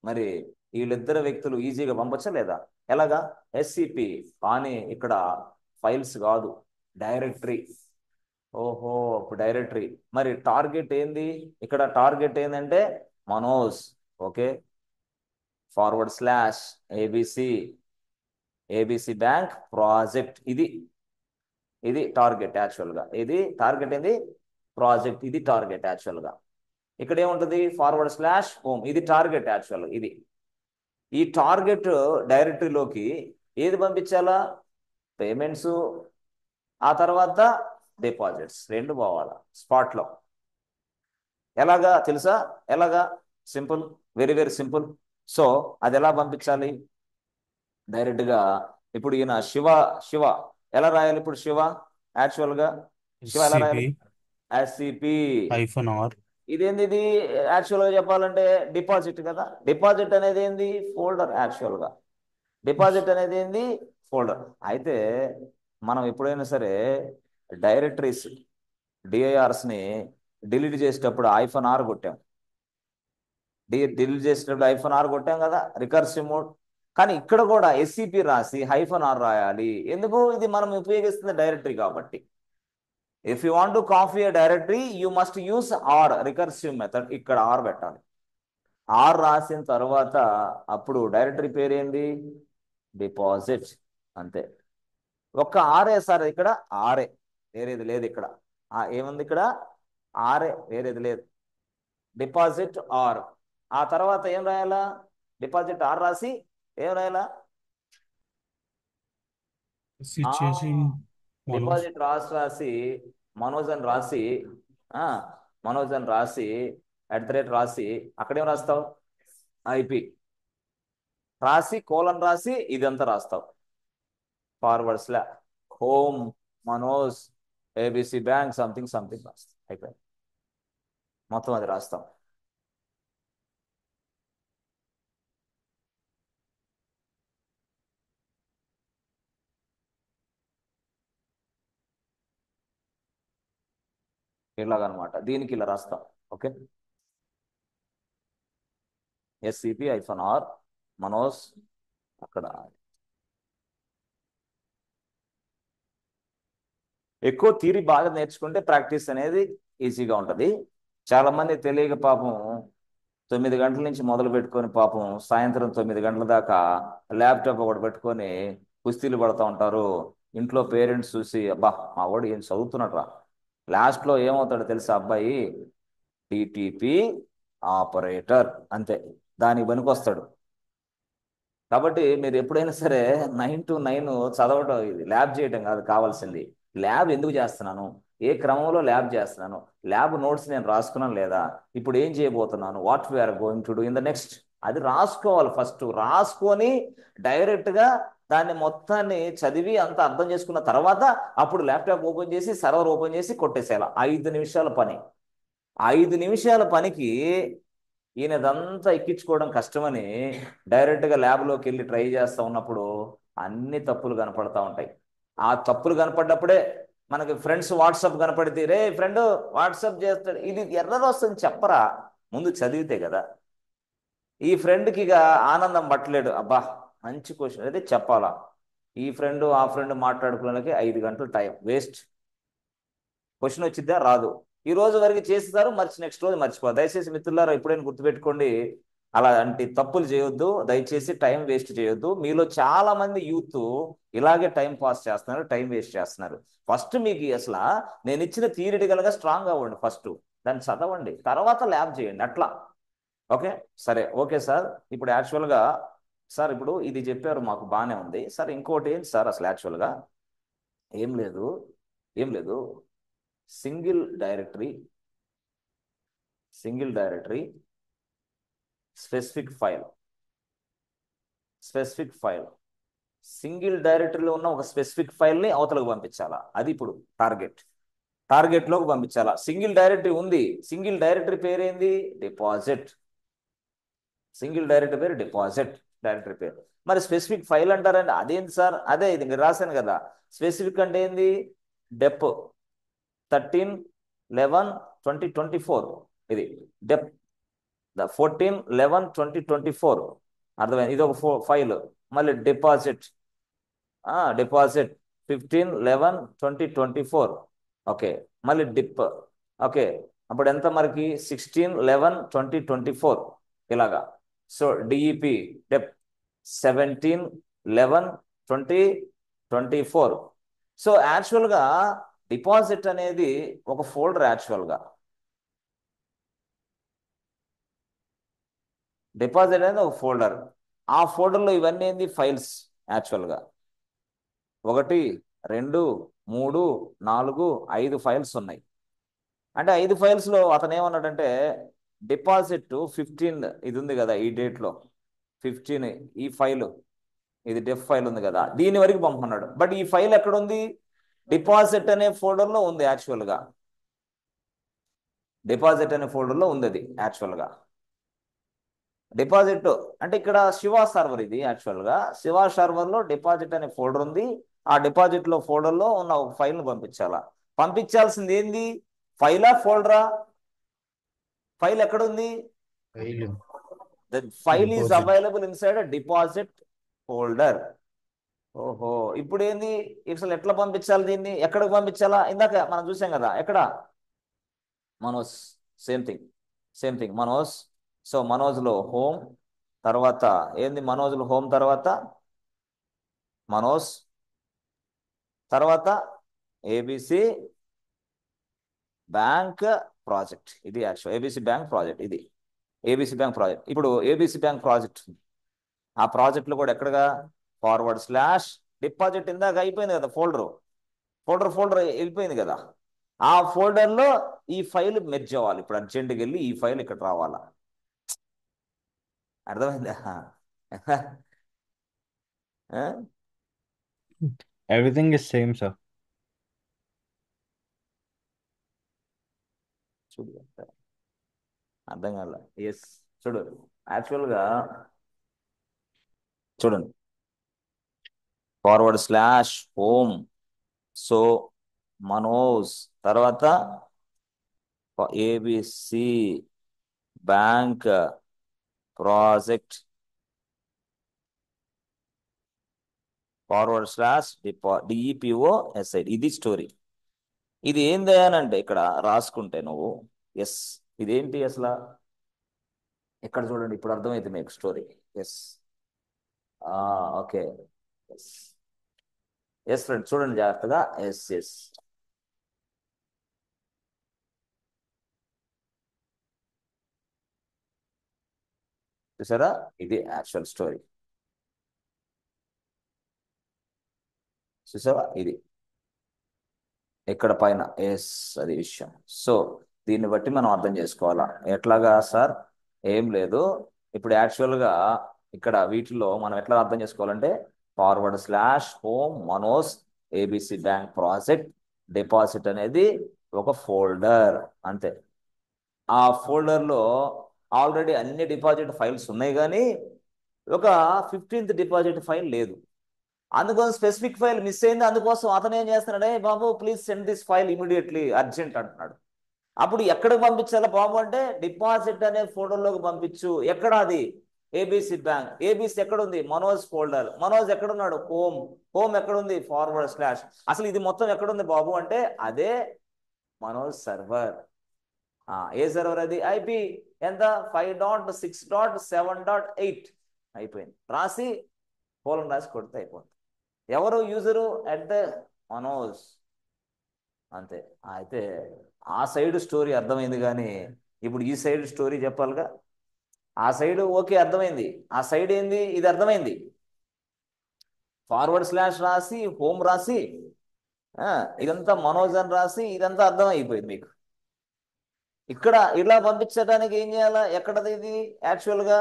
మరి వీళ్ళిద్దరు వ్యక్తులు ఈజీగా పంపచ్చా లేదా? ఎలాగా? ఎస్సిపి. కానీ ఇక్కడ ఫైల్స్ కాదు, డైరెక్టరీ. ఓహో, డైరెక్టరీ. మరి టార్గెట్ ఏంది ఇక్కడ? టార్గెట్ ఏంటంటే Manoj. Okay, /ABC ABC bank project. ఇది టార్గెట్ యాక్చువల్గా. ఇది టార్గెట్ ఏంది? ప్రాజెక్ట్. ఇది టార్గెట్ యాక్చువల్గా. ఇక్కడ ఏముంటుంది? /home. ఇది టార్గెట్ యాక్చువల్గా. ఇది ఈ టార్గెట్ డైరెక్టరీలోకి ఏది పంపించాలా? పేమెంట్స్, ఆ తర్వాత డిపాజిట్స్, రెండు పోవాలా స్పాట్లో. ఎలాగా తెలుసా? ఎలాగా? Simple, very very simple. So అది ఎలా పంపించాలి? డైరెక్ట్గా ఇప్పుడు ఈయన శివ ఎలా రాయాలి? ఇప్పుడు శివ యాక్చువల్గా శివ ఎలా రాయాలి? SCP -r. ఇదేంది? ఇది యాక్చువల్గా చెప్పాలంటే డిపాజిట్ కదా. డిపాజిట్ అనేది ఏంది? ఫోల్డర్. యాక్చువల్గా డిపాజిట్ అనేది ఏంది? ఫోల్డర్. అయితే మనం ఎప్పుడైనా సరే డైరెక్టరీస్ డిఐఆర్స్ని డిలీట్ చేసేటప్పుడు -r కొట్టాం. డిలీట్ చేసేటప్పుడు -r కొట్టాం కదా, రికర్సివ్ మోడ్. కానీ ఇక్కడ కూడా ఎస్సిపి రాసి -r రాయాలి. ఎందుకు? ఇది మనం ఉపయోగిస్తున్న డైరెక్టరీ కాబట్టి. If you want to copy a directory you must use r, recursive method. ఇక్కడ r పెట్టాలి. r రాసిన తర్వాత అప్పుడు డైరెక్టరీ పేరు ఏంది? డిపాజిట్. అంతే. ఒక్క ఆరే సార్, ఇక్కడ ఆరే, వేరేది లేదు. ఇక్కడ ఏముంది? ఇక్కడ ఆరే, వేరేది లేదు. Deposit are. ఆ తర్వాత ఏం రాయాలా? డిపాజిట్ ఆర్ రాసి ఏం రాయాలా? డిపాజిట్ రాసి మనోజ్ అని రాసి రాసి అక్కడేం రాస్తావు? ఐపి రాసి కోలన్ రాసి ఇదంతా రాస్తావు. /home Manoj ABC bank something రాస్తావు. అయిపోయింది, మొత్తం అది రాస్తాం. ఇలాగనమాట. దీనికి ఇలా రాస్తాం. Okay, SCP-R Manoj. అక్కడ ఎక్కువ థియరీ బాగా నేర్చుకుంటే ప్రాక్టీస్ అనేది ఈజీగా ఉంటుంది. చాలా మంది తెలియక పాపం 9 గంటల నుంచి మొదలు పెట్టుకొని పాపం సాయంత్రం 9 గంటల దాకా ల్యాప్టాప్ ఒకటి పెట్టుకొని కుస్తీలు పడుతూ ఉంటారు. ఇంట్లో పేరెంట్స్ చూసి అబ్బా మా వాడు ఏం చదువుతున్నట్రా, లాస్ట్లో ఏమవుతాడో తెలుసా అబ్బాయి? TTP operator. అంతే, దానికి పనికొస్తాడు. కాబట్టి మీరు ఎప్పుడైనా సరే 9 to 9 చదవటం, ఇది ల్యాబ్ చేయటం కాదు కావాల్సింది. ల్యాబ్ ఎందుకు చేస్తున్నాను, ఏ క్రమంలో ల్యాబ్ చేస్తున్నాను, ల్యాబ్ నోట్స్ నేను రాసుకున్నాను లేదా, ఇప్పుడు ఏం చేయబోతున్నాను, what we're going to do in the next, అది రాసుకోవాలి. ఫస్ట్ రాసుకొని డైరెక్ట్గా దాన్ని మొత్తాన్ని చదివి అంత అర్థం చేసుకున్న తర్వాత అప్పుడు ల్యాప్టాప్ ఓపెన్ చేసి సర్వర్ ఓపెన్ చేసి కొట్టేసేయాలి. 5 నిమిషాల పని. 5 నిమిషాల పనికి ఈయనదంతా ఎక్కించుకోవడం కష్టమని డైరెక్ట్గా ల్యాబ్లోకి వెళ్ళి ట్రై చేస్తూ ఉన్నప్పుడు అన్ని తప్పులు కనపడతా ఉంటాయి. ఆ తప్పులు కనపడ్డప్పుడే మనకి ఫ్రెండ్స్ వాట్సాప్ కనపడితే రే ఫ్రెండ్ వాట్సాప్ చేస్తాడు, ఇది ఎర్రర్ వస్తుంది చెప్పరా, ముందు చదివితే కదా. ఈ ఫ్రెండ్కి ఇక ఆనందం పట్టలేడు, అబ్బా మంచి క్వశ్చన్ అయితే చెప్పాలా, ఈ ఫ్రెండ్ ఆ ఫ్రెండ్ మాట్లాడుకోవడానికి 5 గంటలు టైం వేస్ట్. క్వశ్చన్ వచ్చిద్దా రాదు, ఈ రోజు వరకు చేస్తారు నెక్స్ట్ రోజు మర్చిపోదు. దయచేసి మిత్రులారా ఎప్పుడైనా గుర్తుపెట్టుకోండి, అలాంటి తప్పులు చేయొద్దు, దయచేసి టైం వేస్ట్ చేయొద్దు. మీలో చాలా మంది యూత్ ఇలాగే టైం పాస్ చేస్తున్నారు, టైం వేస్ట్ చేస్తున్నారు. ఫస్ట్ మీకు అసలు నేను ఇచ్చిన థియరిటికల్గా స్ట్రాంగ్ అవ్వండి, ఫస్ట్ దాన్ని చదవండి, తర్వాత ల్యాబ్ చేయండి అట్లా. ఓకే సరే, ఓకే సార్. ఇప్పుడు యాక్చువల్గా సార్ ఇప్పుడు ఇది చెప్పారు మాకు బాగానే ఉంది సార్, ఇంకోటి ఏంటి సార్ అసలు యాక్చువల్గా ఏం లేదు, ఏం లేదు, single directory specific file single డైరెక్టరీలో ఉన్న ఒక స్పెసిఫిక్ ఫైల్ని అవతలకు పంపించాలా, అది ఇప్పుడు టార్గెట్లోకి పంపించాలా. సింగిల్ డైరెక్టరీ ఉంది, సింగిల్ డైరెక్టరీ పేరేంది, డిపాజిట్. సింగిల్ డైరెక్టరీ పేరు డిపాజిట్, డైరెక్టరీ పేరు. మరి స్పెసిఫిక్ ఫైల్ అంటారండి, అదేంటి సార్, అదే ఇది మీరు రాశాను కదా. స్పెసిఫిక్ అంటే ఏంది, డెప్ 13/11/2024, ఇది డెప్ 14/11/2024, అర్థమైంది, ఇది ఒక ఫైల్. మళ్ళీ డిపాజిట్ 15/11/2024, ఓకే. మళ్ళీ డిప్, ఓకే, అప్పుడు ఎంత మనకి 16/11/2024 ఇలాగా. సో డిఈపి డెప్ 17/11/2024. సో యాక్చువల్గా డిపాజిట్ అనేది ఒక ఫోల్డర్, యాక్చువల్గా డిపాజిట్ అనేది ఒక ఫోల్డర్. ఆ ఫోల్డర్లో ఇవన్నీ ఏంది, ఫైల్స్. యాక్చువల్గా 1 2 3 4 5 ఫైల్స్ ఉన్నాయి. అంటే 5 ఫైల్స్లో అతను ఏమన్నాడంటే డిపాజిట్ 15 ఇది ఉంది కదా, ఈ డేట్లో 15 ఈ ఫైల్, ఇది డెఫ్ ఫైల్ ఉంది కదా, దీని వరకు పంపమన్నాడు. బట్ ఈ ఫైల్ ఎక్కడ ఉంది, డిపాజిట్ అనే ఫోల్డర్లో ఉంది. యాక్చువల్గా డిపాజిట్ అనే ఫోల్డర్లో ఉంది అది. యాక్చువల్గా డిపాజిట్ అంటే ఇక్కడ శివ సర్వర్, ఇది యాక్చువల్గా శివ సర్వర్లో డిపాజిట్ అనే ఫోల్డర్ ఉంది. ఆ డిపాజిట్లో ఫోల్డర్లో ఉన్న ఒక ఫైల్ను పంపించాలా. పంపించాల్సింది ఏంది, ఫైలా ఫోల్డరా, ఫైల్ ఎక్కడుంది, the file is available inside deposit folder. ఓహో, ఇప్పుడు ఏంది అసలు ఎట్లా పంపించాలి దీన్ని, ఎక్కడికి పంపించాలా, ఇందాక మనం చూసాం కదా, ఎక్కడ Manoj, same thing Manoj. So మనోజ్లో హోమ్, తర్వాత ఏంది మనోజ్లో హోమ్, తర్వాత మనోజ్, తర్వాత ఏబిసి బ్యాంక్ ప్రాజెక్ట్, ఇది యాక్చువల్ ఏబిసి బ్యాంక్ ప్రాజెక్ట్, ఇది ఏబిసి బ్యాంక్ ప్రాజెక్ట్. ఇప్పుడు ఏబిసి బ్యాంక్ ప్రాజెక్ట్, ఆ ప్రాజెక్ట్లో కూడా ఎక్కడగా /డిపాజిట్ ఇందాక అయిపోయింది కదా, ఫోల్డర్ వెళ్ళిపోయింది కదా, ఆ ఫోల్డర్లో ఈ ఫైల్ మెర్జ్ అవ్వాలి. ఇప్పుడు అర్జెంట్కి వెళ్ళి ఈ ఫైల్ ఇక్కడ రావాలా, అర్థమైందా? Everything is same, sir. చూడు అర్థం కాల, ఎస్ చూడు యాక్చువల్గా చూడండి /home. సో మనోజ్, తర్వాత ఏబిసి బ్యాంక్ ప్రాజెక్ట్ /DEPOSID, ఇది స్టోరీ. ఇది ఏంది అని అంటే ఇక్కడ రాసుకుంటే నువ్వు, ఎస్ ఇదేంటి అసలు, ఇక్కడ చూడండి ఇప్పుడు అర్థమైంది మీకు story. Yes okay, yes friend చూడండి జాగ్రత్తగా. ఎస్ చూసారా, ఇది యాక్చువల్ స్టోరీ, చూసావా, ఇది ఇక్కడ పైన, ఎస్ అది విషయం. సో దీన్ని బట్టి మనం అర్థం చేసుకోవాలా, ఎట్లాగా సార్, ఏం లేదు. ఇప్పుడు యాక్చువల్గా ఇక్కడ వీటిలో మనం ఎట్లా అర్థం చేసుకోవాలంటే /home Manoj ABC bank project deposit అనేది ఒక ఫోల్డర్ అంతే. ఆ ఫోల్డర్లో ఆల్రెడీ అన్ని డిపాజిట్ ఫైల్స్ ఉన్నాయి, కానీ ఒక 15th డిపాజిట్ ఫైల్ లేదు. అందుకోసం స్పెసిఫిక్ ఫైల్ మిస్ అయింది, అందుకోసం అతను ఏం చేస్తున్నాడు, ఏ బాబు please send this file immediately urgent అంటున్నాడు. అప్పుడు ఎక్కడికి పంపించాలి బాబు అంటే డిపాజిట్ అనే ఫోల్డర్లోకి పంపించు. ఎక్కడ అది? ABC bank. ఏబిసి ఎక్కడ ఉంది? మనోజ్ ఫోల్డర్. మనోజ్ ఎక్కడున్నాడు? హోమ్. హోమ్ ఎక్కడుంది? Forward slash. అసలు ఇది మొత్తం ఎక్కడుంది బాబు అంటే అదే మనోజ్ సర్వర్. ఏ సర్వర్ అది? ఐపీ ఎంత? 5.6.7.8 అయిపోయింది. రాసి కోలం రాసి కొడితే అయిపోతుంది. ఎవరు యూజరు? At the Manoj. అంతే. అయితే ఆ సైడ్ స్టోరీ అర్థమైంది, కానీ ఇప్పుడు ఈ సైడ్ స్టోరీ చెప్పాలిగా. ఆ సైడ్ ఓకే అర్థమైంది, ఆ సైడ్ ఏంది ఇది అర్థమైంది. ఫార్వర్డ్ స్లాష్ రాసి హోమ్ రాసి ఇదంతా మనోజ్ అని రాసి ఇదంతా అర్థమైపోయింది మీకు. ఇక్కడ ఇలా పంపించడానికి ఏం చేయాలా? ఎక్కడది ఇది యాక్చువల్గా?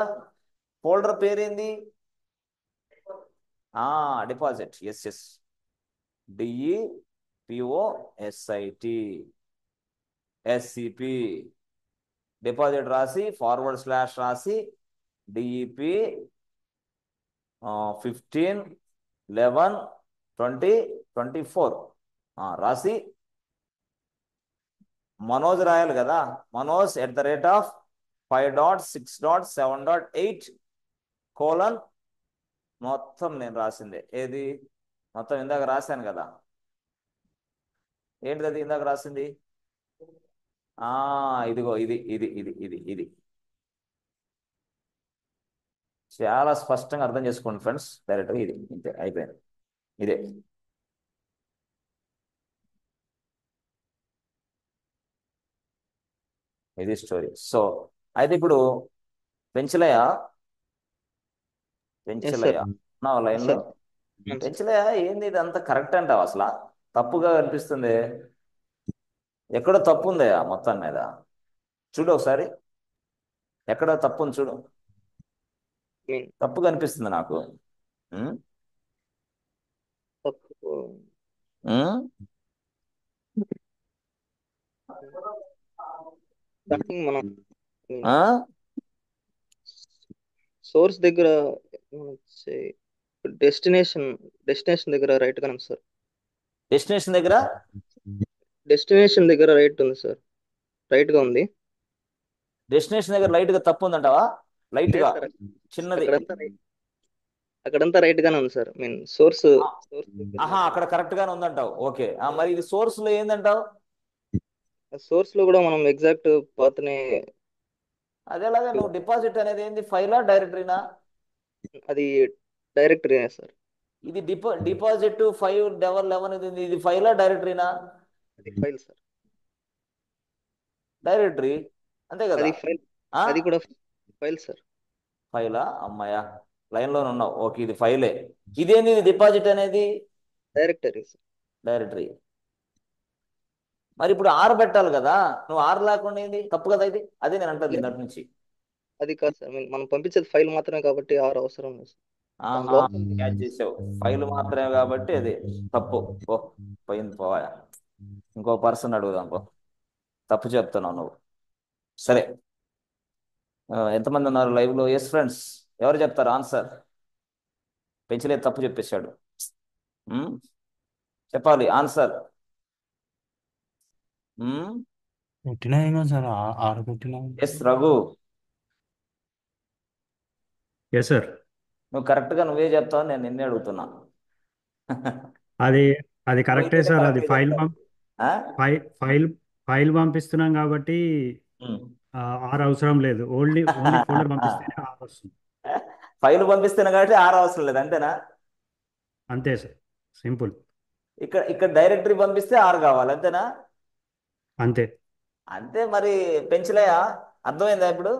ఫోల్డర్ పేరేంది? Deposit. Yes yes, DEPOSIT SCP. Deposit రాసి ఫార్వర్డ్ స్లాష్ రాసి DEP 15/11/2024 రాసి మనోజ్ రాయాలి కదా. మనోజ్ @5.6.7.8 మొత్తం నేను రాసిందే. ఏది మొత్తం ఇందాక రాశాను కదా. ఏంటిది అది ఇందాక రాసింది? ఇదిగో ఇది ఇది ఇది ఇది ఇది చాలా స్పష్టంగా అర్థం చేసుకోండి ఫ్రెండ్స్. డైరెక్ట్గా ఇది ఇంతే, అయిపోయింది. ఇదే ఇది స్టోరీ. సో అయితే ఇప్పుడు పెంచలయ్య నా లైన్లో. పెంచలయ్య ఏంది ఇది అంత కరెక్ట్ అంటావు? అసలు తప్పుగా అనిపిస్తుంది. ఎక్కడో తప్పు ఉందయ్యా మొత్తం మీద. చూడు ఒకసారి ఎక్కడ తప్పు ఉంది చూడు. తప్పుగా అనిపిస్తుంది నాకు. మనం సోర్స్ దగ్గర డెస్టినేషన్ దగ్గర రైట్ గా ఉంది సార్. డెస్టినేషన్ దగ్గర రైట్ ఉంది సార్, రైట్ గా ఉంది. డెస్టినేషన్ దగ్గర లైట్ గా తప్పు ఉందంటావా? లైట్ గా చిన్నది అక్కడంతా రైట్ గానే ఉంది సార్. సోర్స్ అక్కడ కరెక్ట్ గానే ఉందంటావు. ఓకే, మరి ఇది సోర్స్ లో ఏందంటావు? సోర్స్ లో కూడా మనం ఎగ్జాక్ట్ పాత్ ని అదేలాగా నువ్వు డిపాజిట్ అనేది ఏంది? ఫైలా డైరెక్టరీనా? అది డైరెక్టరీనే సార్. ఇది డిపాజిట్ 5/11 ఇది ఫైలా డైరెక్టరీనా? అది ఫైల్ సార్. డైరెక్టరీ అంతే కదా. అది ఫైల్, అది కూడా ఫైల్ సార్. ఫైలా? అమ్మాయా లైన్ లోనే ఉన్నావు. ఓకే, ఇది ఫైలే. ఇదేంది? ఇది డిపాజిట్ అనేది డైరెక్టరీ సార్. డైరెక్టరీ. మరి ఇప్పుడు ఆర్ పెట్టాలి కదా, నువ్వు ఆర్ లేకుండా ఏంది? తప్పు కదా ఇది. అదే నేను అంటుంది ఇంతటి నుంచి. అది కాదు సార్, మనం పంపించేది ఫైల్ మాత్రమే కాబట్టి ఆర్ అవసరం లేదు. క్యాచ్ చేసావు, ఫైల్ మాత్రమే కాబట్టి అది తప్పు. పోయింది పోవా. ఇంకో పర్సన్ అడుగుదాం. తప్పు చెప్తున్నావు నువ్వు. సరే, ఎంతమంది ఉన్నారు లైవ్ లో? ఎస్ ఫ్రెండ్స్, ఎవరు చెప్తారు ఆన్సర్? పెంచలేదు, తప్పు చెప్పేశాడు. చెప్పాలి ఆన్సర్. సార్ ఆరు పెట్టినా. Yes Raghu, yes sir. నువ్వు కరెక్ట్ గా నువ్వే చెప్తావు, నేను నిన్నే అడుగుతున్నా. అది కరెక్టే సార్. అది ఫైల్ పంపిస్తున్నాం కాబట్టి ఆర్ అవసరం లేదు. ఓన్లీ ఫోల్డర్ పంపిస్తేనే ఆర్ వస్తుంది. ఫైల్ పంపిస్తున్నా కాబట్టి ఆర్ అవసరం లేదు, అంతేనా? అంతే సార్, సింపుల్. ఇక్కడ డైరెక్టరీ పంపిస్తే ఆర్ కావాలి, అంతేనా? అంతే అంతే. మరి పెంచలేయా? అర్థమైందా ఇప్పుడు?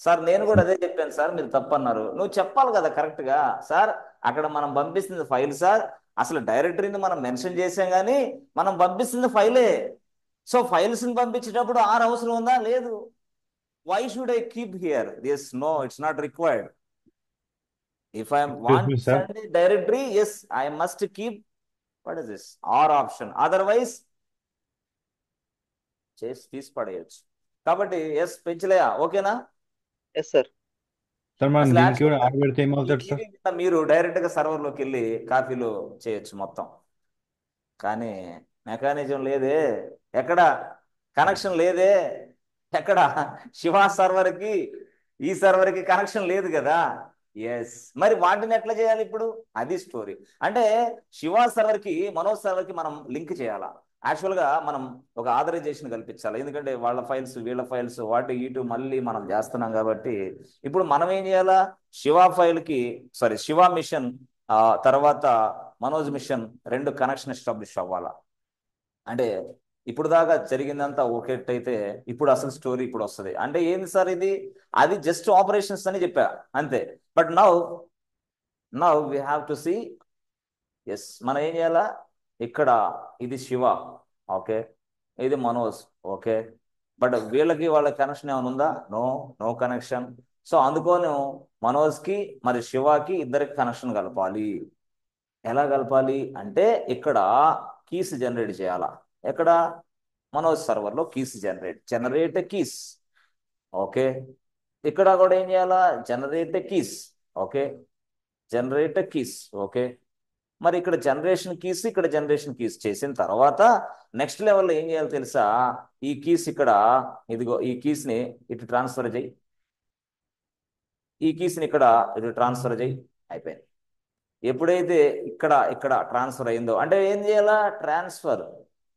సార్ నేను కూడా అదే చెప్పాను సార్, మీరు తప్పన్నారు. నువ్వు చెప్పాలి కదా కరెక్ట్ గా. సార్ అక్కడ మనం పంపిస్తుంది ఫైల్ సార్, అసలు డైరెక్టరీని మనం మెన్షన్ చేసాం కానీ మనం పంపిస్తుంది ఫైలే. సో ఫైల్స్ ని పంపించేటప్పుడు ఆర్ అవసరం ఉందా? లేదు. Why should I keep here this? No, it's not required. If I want to send directory, yes, I must keep what is this R option, otherwise చేసి తీసి పడేయచ్చు. కాబట్టి ఎస్ పెంచలేయా? ఓకేనా? Yes sir. సార్ మనం అసలు దీనికి కూడా యాక్చువల్గా ఆడబెడితే ఏమవుతాడు సార్? ఇది మీరు డైరెక్ట్ గా సర్వర్ లోకి వెళ్ళి కాపీలో చేయొచ్చు మొత్తం. కానీ మెకానిజం లేదే, ఎక్కడ కనెక్షన్ లేదే, ఎక్కడ శివ సర్వర్కి ఈ సర్వర్కి కనెక్షన్ లేదు కదా. ఎస్, మరి వాటిని ఎట్లా చేయాలి ఇప్పుడు? అది స్టోరీ. అంటే శివ సర్వర్కి మనోజ్ సర్వర్కి మనం లింక్ చేయాలా. యాక్చువల్గా మనం ఒక ఆథరైజేషన్ కల్పించాలి, ఎందుకంటే వాళ్ళ ఫైల్స్ వీళ్ళ ఫైల్స్ వాటి ఇటు మళ్ళీ మనం చేస్తున్నాం కాబట్టి. ఇప్పుడు మనం ఏం చేయాలా, శివ ఫైల్కి శివ మిషన్ తర్వాత మనోజ్ మిషన్ రెండు కనెక్షన్ ఎస్టాబ్లిష్ అవ్వాలా. అంటే ఇప్పుడు దాకా జరిగిందంతా ఒకటైతే ఇప్పుడు అసలు స్టోరీ ఇప్పుడు వస్తుంది. అంటే ఏంది సార్ ఇది, అది జస్ట్ ఆపరేషన్స్ అని చెప్పా అంతే. But now we have to see. Yes, మనం ఏం చేయాలా, ఇక్కడ ఇది శివ, ఓకే, ఇది మనోజ్, ఓకే. బట్ వీళ్ళకి వాళ్ళ కనెక్షన్ ఏమైనా ఉందా? No connection. సో అందుకోను మనోజ్కి మరి శివకి ఇద్దరికి కనెక్షన్ కలపాలి. ఎలా కలపాలి అంటే ఇక్కడ కీస్ జనరేట్ చేయాలా. ఎక్కడ? మనోజ్ సర్వర్లో కీస్ జనరేట్ కీస్, ఓకే. ఇక్కడ కూడా ఏం చేయాలా, generate keys, okay, generate keys, okay. మరి ఇక్కడ జనరేషన్ కీస్ చేసిన తర్వాత నెక్స్ట్ లెవెల్లో ఏం చేయాలో తెలుసా, ఈ కీస్ ఇక్కడ ఇదిగో ఈ కీస్ని ఇటు ట్రాన్స్ఫర్ చేయి, ఈ కీస్ని ఇక్కడ ఇటు ట్రాన్స్ఫర్ చేయి, అయిపోయింది. ఎప్పుడైతే ఇక్కడ ట్రాన్స్ఫర్ అయిందో అంటే ఏం చేయాలా, ట్రాన్స్ఫర్.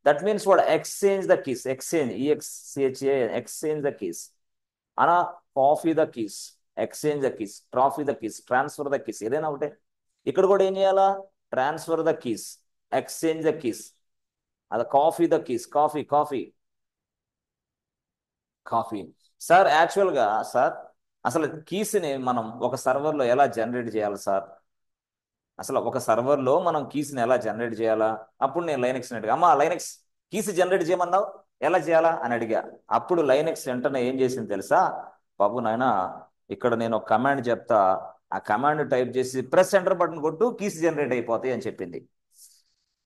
దట్ మీన్స్ వాడు exchange the keys, exchange the keys అనా, copy the keys, exchange the keys, ట్రాఫీ the keys, transfer the keys, ఏదైనా ఒకటే. ఇక్కడ కూడా ఏం చేయాలా, transfer the keys, exchange the keys, అది copy the keys, copy. Sir యాక్చువల్గా సార్ అసలు కీస్ని మనం ఒక సర్వర్లో ఎలా జనరేట్ చేయాలి సార్? అసలు ఒక సర్వర్లో మనం కీస్ని ఎలా జనరేట్ చేయాలా? అప్పుడు నేను లైనెక్స్ని అడిగా, అమ్మా లైనెక్స్ కీస్ జనరేట్ చేయమన్నావు, ఎలా చేయాలా అని అడిగా. అప్పుడు లైనెక్స్ వెంటనే ఏం చేసింది తెలుసా, బాబు నాయన ఇక్కడ నేను ఒక కమాండ్ చెప్తా, ఆ కమాండ్ టైప్ చేసి ప్రెస్ ఎంటర్ బటన్ కొట్టు, కీస్ జనరేట్ అయిపోతాయి అని చెప్పింది.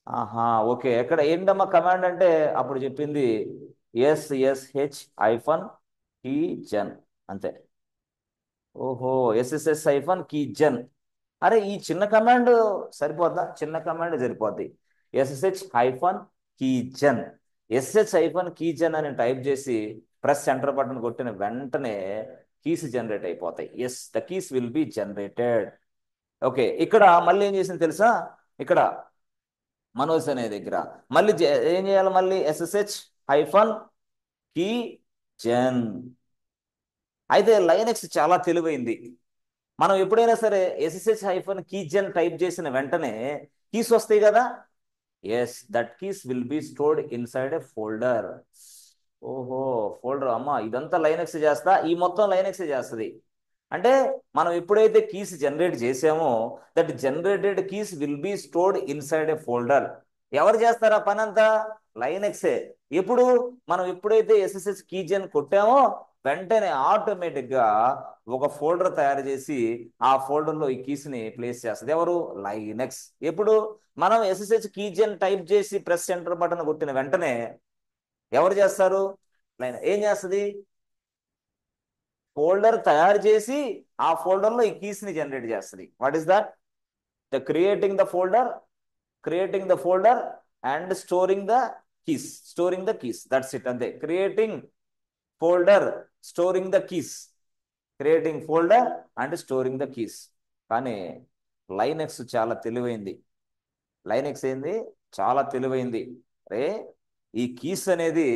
ఆహా, ఓకే, ఎక్కడ ఏంటమ్మా కమాండ్ అంటే అప్పుడు చెప్పింది SSH-keygen అంతే. ఓహో, SSH-keygen. అరే ఈ చిన్న కమాండ్ సరిపోద్దా? చిన్న కమాండ్ సరిపోద్ది. SSH-keygen అని టైప్ చేసి ప్రెస్ సెంటర్ బటన్ కొట్టిన వెంటనే కీస్ జనరేట్ అయిపోతాయి. Yes, the keys will be generated. Okay, ఇక్కడ మళ్ళీ ఏం చేసింది తెలుసా, ఇక్కడ మనోజ్ అనే దగ్గర మళ్ళీ ఏం చేయాలి, మళ్ళీ SSH-keygen. అయితే లైనెక్స్ చాలా తెలివైంది. మనం ఎప్పుడైనా సరే SSH-keygen టైప్ చేసిన వెంటనే కీస్ వస్తాయి కదా. Yes, that keys will be stored inside a folder. ఓహో, ఫోల్డర్, అమ్మా ఇదంతా లైనెక్స్ చేస్తా, ఈ మొత్తం లైనెక్స్ చేస్తుంది. అంటే మనం ఎప్పుడైతే కీస్ జనరేట్ చేసామో that generated keys will be stored inside a folder. ఎవరు చేస్తారా పని అంతా? లైనెక్సే. ఎప్పుడు మనం ఎప్పుడైతే SSH-keygen కొట్టామో వెంటనే ఆటోమేటిక్ గా ఒక ఫోల్డర్ తయారు చేసి ఆ ఫోల్డర్లో ఈ కీస్ ని ప్లేస్ చేస్తుంది. ఎవరు? లైనెక్స్. ఎప్పుడు మనం SSH-keygen టైప్ చేసి ప్రెస్ ఎంటర్ బటన్ కొట్టిన వెంటనే ఎవరు చేస్తారు? ఏం చేస్తుంది? ఫోల్డర్ తయారు చేసి ఆ ఫోల్డర్లో ఈ కీస్ ని జనరేట్ చేస్తుంది. What is that? The creating the folder and storing the keys. That's it, అంతే. Creating folder, storing the keys, creating folder and storing the keys. కానీ లైనెక్స్ చాలా తెలివైంది. లైనెక్స్ ఏంది? చాలా తెలివైంది. అరే ఈ కీస్ అనేది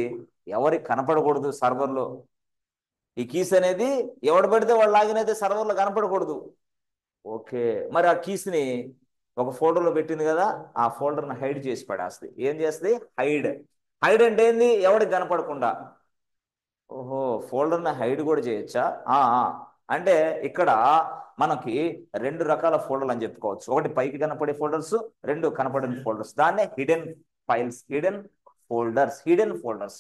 ఎవరికి కనపడకూడదు సర్వర్లో. ఈ కీస్ అనేది ఎవడు పడితే వాడు లాగిన్ అయితే సర్వర్లో కనపడకూడదు. ఓకే, మరి ఆ కీస్ని ఒక ఫోల్డర్లో పెట్టింది కదా, ఆ ఫోల్డర్ని హైడ్ చేసి పడేస్తుంది. ఏం చేస్తుంది? హైడ్ అంటే ఏంది? ఎవరికి కనపడకుండా. ఓహో, ఫోల్డర్ని హైడ్ కూడా చేయొచ్చా? అంటే ఇక్కడ మనకి రెండు రకాల ఫోల్డర్లు అని చెప్పుకోవచ్చు. ఒకటి పైకి కనపడే ఫోల్డర్స్, రెండు కనపడని ఫోల్డర్స్. దాన్నే హిడెన్ ఫైల్స్, హిడెన్ ఫోల్డర్స్.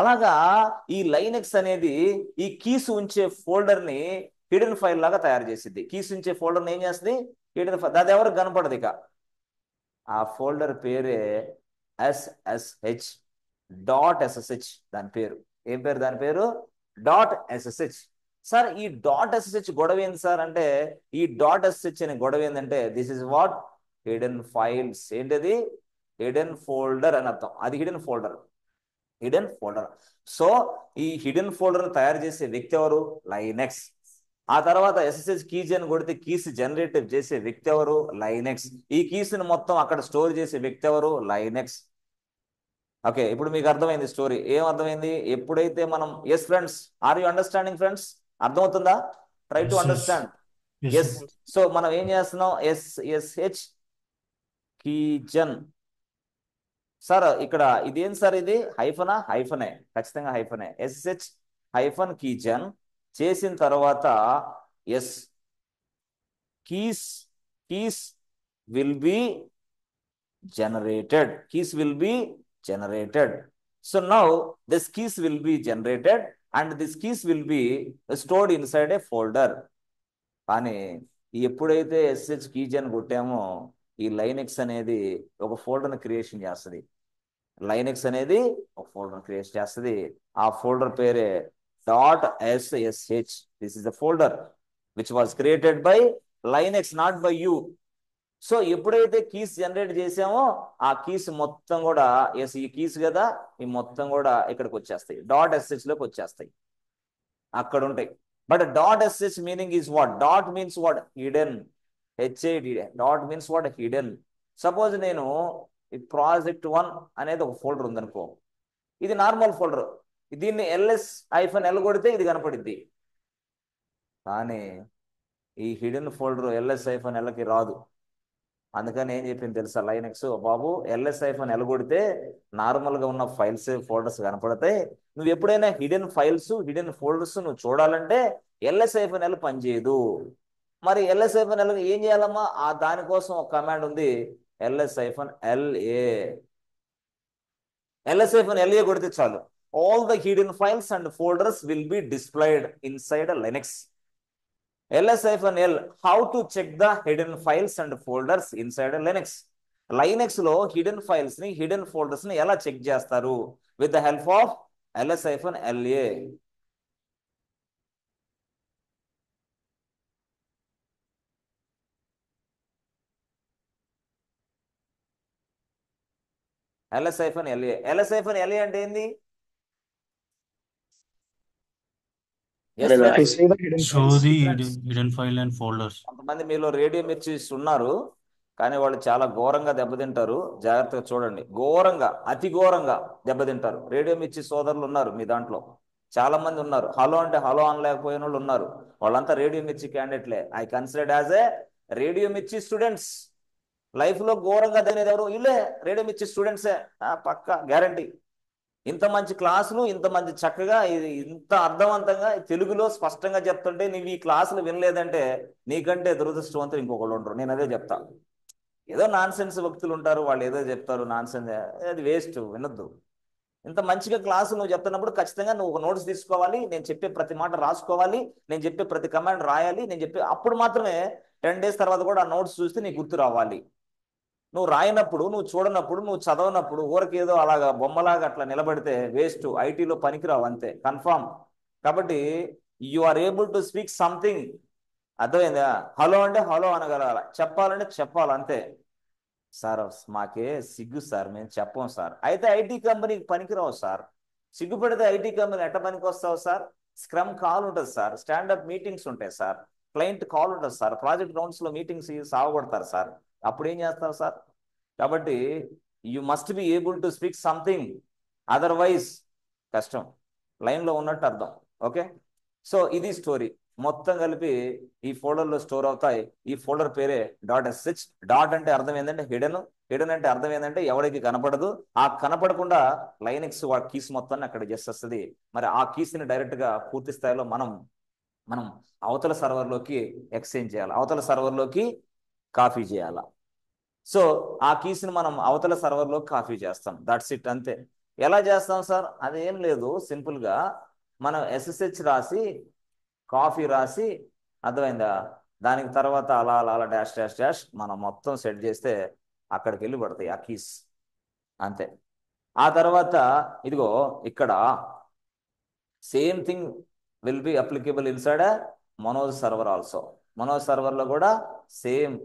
అలాగా ఈ లైనెక్స్ అనేది ఈ కీస్ ఉంచే ఫోల్డర్ ని హిడెన్ ఫైల్ లాగా తయారు చేసింది. కీస్ ఉంచే ఫోల్డర్ని ఏం చేస్తుంది? Hidden file. అది ఎవరికి కనపడదు. ఇక ఆ ఫోల్డర్ పేరే SSH.ssh. దాని పేరు ఏం పేరు? దాని పేరు .ssh. సార్ ఈ డాట్ ఎస్ఎస్హెచ్ గొడవ ఏంది సార్ అంటే, ఈ డాట్ ఎస్ఎస్హెచ్ అనే గొడవ ఏంటంటే this is what hidden files. ఏంటది? హిడెన్ ఫోల్డర్ అని అర్థం. అది hidden folder. Hidden folder. So ఈ హిడెన్ ఫోల్డర్ తయారు చేసే వ్యక్తి ఎవరు? లైనెక్స్. ఆ తర్వాత ఎస్ఎస్హెచ్ కీజ్ అని కొడితే కీస్ జనరేటివ్ చేసే వ్యక్తి ఎవరు? లైనెక్స్. ఈ కీస్ ని మొత్తం అక్కడ స్టోర్ చేసే వ్యక్తి ఎవరు? లైనెక్స్. ఓకే, ఇప్పుడు మీకు అర్థమైంది స్టోరీ. ఏం అర్థమైంది? ఎప్పుడైతే మనం, yes friends, are you understanding friends? అర్థమవుతుందా? Try to yes yes understand. Yes yes. So మనం ఏం చేస్తున్నాం? ఎస్ఎస్హెచ్ కీజన్. సార్ ఇక్కడ ఇదేం సార్? ఇది హైఫనా? హైఫనే, ఖచ్చితంగా హైఫనే. ఎస్ఎస్హెచ్ హైఫన్ కీజన్ చేసిన తర్వాత S keys keys will be generated. Keys will be generated. So now this keys will be generated and this keys will be stored inside a folder. కానీ ఎప్పుడైతే SH కీజ్ అని కొట్టామో ఈ Linux అనేది ఒక ఫోల్డర్ని creation చేస్తుంది. Linux అనేది ఒక ఫోల్డర్ క్రియేట్ చేస్తుంది. ఆ ఫోల్డర్ పేరే .ssh. This is the folder which was created by Linux, not by you. So ఎప్పుడైతే కీస్ జనరేట్ చేసామో ఆ కీస్ మొత్తం కూడా, ఎస్ ఈ కీస్ కదా, ఈ మొత్తం కూడా ఇక్కడికి వచ్చేస్తాయి, .sh లోకి వచ్చేస్తాయి, అక్కడ ఉంటాయి. But .sh meaning is what? Dot means what? Hidden. HID. Dot means what? Hidden. Suppose నేను ఈ project1 అనేది ఒక ఫోల్డర్ ఉందనుకో, ఇది నార్మల్ ఫోల్డర్, దీన్ని ls-l కొడితే ఇది కనపడిద్ది. కానీ ఈ హిడెన్ ఫోల్డర్ ls-lకి రాదు. అందుకని ఏం చెప్పింది తెలుసా లైనెక్స్? బాబు ls-l కొడితే నార్మల్గా ఉన్న ఫైల్స్ ఫోల్డర్స్ కనపడతాయి. నువ్వు ఎప్పుడైనా హిడెన్ ఫైల్స్ హిడెన్ ఫోల్డర్స్ నువ్వు చూడాలంటే ls-l పనిచేయదు. మరి ls-l ఏం చేయాలమ్మా? ఆ దానికోసం ఒక కమాండ్ ఉంది, ls-la కొడితే చాలు. All the hidden files and folders will be displayed inside Linux. ls-l, how to check the hidden files and folders inside Linux. Linux లో హిడెన్ ఫైల్స్ ని హిడెన్ ఫోల్డర్స్ ని ఎలా చెక్ చేస్తారు? With the help of ls-la. ls-la అంటే ఏంది? Yes To friends. see the hidden show files. The friends, hidden file and folders. కొంతమంది మీలో radio మిర్చిస్ ఉన్నారు, కానీ వాళ్ళు చాలా ఘోరంగా దెబ్బతింటారు. జాగ్రత్తగా చూడండి. ఘోరంగా, అతి ఘోరంగా దెబ్బతింటారు. రేడియో మిర్చి సోదరులు ఉన్నారు మీ దాంట్లో, చాలా మంది ఉన్నారు. హలో అంటే హలో అనలేకపోయిన వాళ్ళు ఉన్నారు. వాళ్ళంతా రేడియో మిర్చి క్యాండిడేట్లే. I considered as a Radio Mirchi students. Life లో ఘోరంగా దనేది ఎవరు? వీళ్ళే, రేడియో మిర్చి స్టూడెంట్సే, పక్కా గ్యారంటీ. ఇంత మంచి క్లాసులు, ఇంత మంచి చక్కగా, ఇంత అర్థవంతంగా తెలుగులో స్పష్టంగా చెప్తుంటే నీవు ఈ క్లాసులు వినలేదంటే నీకంటే దురదృష్టవంతులు ఇంకొకళ్ళు ఉండరు. నేను అదే చెప్తా. ఏదో నాన్ సెన్స్ వ్యక్తులు ఉంటారు, వాళ్ళు ఏదో చెప్తారు నాన్ సెన్స్, అది వేస్ట్, వినొద్దు. ఇంత మంచిగా క్లాసు నువ్వు చెప్తున్నప్పుడు ఖచ్చితంగా నువ్వు ఒక నోట్స్ తీసుకోవాలి. నేను చెప్పే ప్రతి మాట రాసుకోవాలి. నేను చెప్పే ప్రతి కమాండ్ రాయాలి. నేను చెప్పే అప్పుడు మాత్రమే 10 days తర్వాత కూడా ఆ నోట్స్ చూస్తే నీకు గుర్తు రావాలి. నువ్వు రాయినప్పుడు, నువ్వు చూడనప్పుడు, నువ్వు చదవనప్పుడు ఊరకేదో అలాగా బొమ్మలాగా అట్లా నిలబడితే వేస్ట్, ఐటీలో పనికిరావు, అంతే కన్ఫామ్. కాబట్టి you are able to speak something. అర్థమైందా? హలో అంటే హలో అనగలగాల, చెప్పాలంటే చెప్పాలి, అంతే. సార్ మాకే సిగ్గు సార్, మేము చెప్పం సార్. అయితే ఐటీ కంపెనీకి పనికిరావు సార్. సిగ్గుపడితే ఐటీ కంపెనీ ఎట్ట పనికి వస్తావు సార్? స్క్రమ్ కాల్ ఉంటుంది సార్, స్టాండప్ మీటింగ్స్ ఉంటాయి సార్, క్లయింట్ కాల్ ఉంటుంది సార్, ప్రాజెక్ట్ రౌండ్స్లో మీటింగ్స్ సాగొడతారు సార్. అప్పుడు ఏం చేస్తారు సార్? కాబట్టి you must be able to speak something, otherwise కష్టం. లైన్లో ఉన్నట్టు అర్థం. ఓకే, సో ఇది స్టోరీ. మొత్తం కలిపి ఈ ఫోల్డర్లో స్టోర్ అవుతాయి. ఈ ఫోల్డర్ పేరే .sh. డాట్ అంటే అర్థం ఏంటంటే హిడెన్. హిడెన్ అంటే అర్థం ఏంటంటే ఎవరికి కనపడదు. ఆ కనపడకుండా లైనెక్స్ వాటి కీస్ మొత్తాన్ని అక్కడ చేస్తుంది. మరి ఆ కీస్ని డైరెక్ట్గా పూర్తి స్థాయిలో మనం అవతల సర్వర్లోకి ఎక్స్చేంజ్ చేయాలి, అవతల సర్వర్లోకి కాపీ చేయాలి. సో ఆ కీస్ని మనం అవతల సర్వర్లోకి కాపీ చేస్తాం. దట్స్ ఇట్, అంతే. ఎలా చేస్తాం సార్? అదేం లేదు, సింపుల్గా మనం SSH రాసి కాఫీ రాసి, అర్థమైందా, దానికి తర్వాత అలా అలా అలా డాష్ డాష్ డాష్ మనం మొత్తం సెట్ చేస్తే అక్కడికి వెళ్ళి పడతాయి ఆ కీస్, అంతే. ఆ తర్వాత ఇదిగో ఇక్కడ same thing will be applicable inside Manoj server also. Manoj సర్వర్లో కూడా సేమ్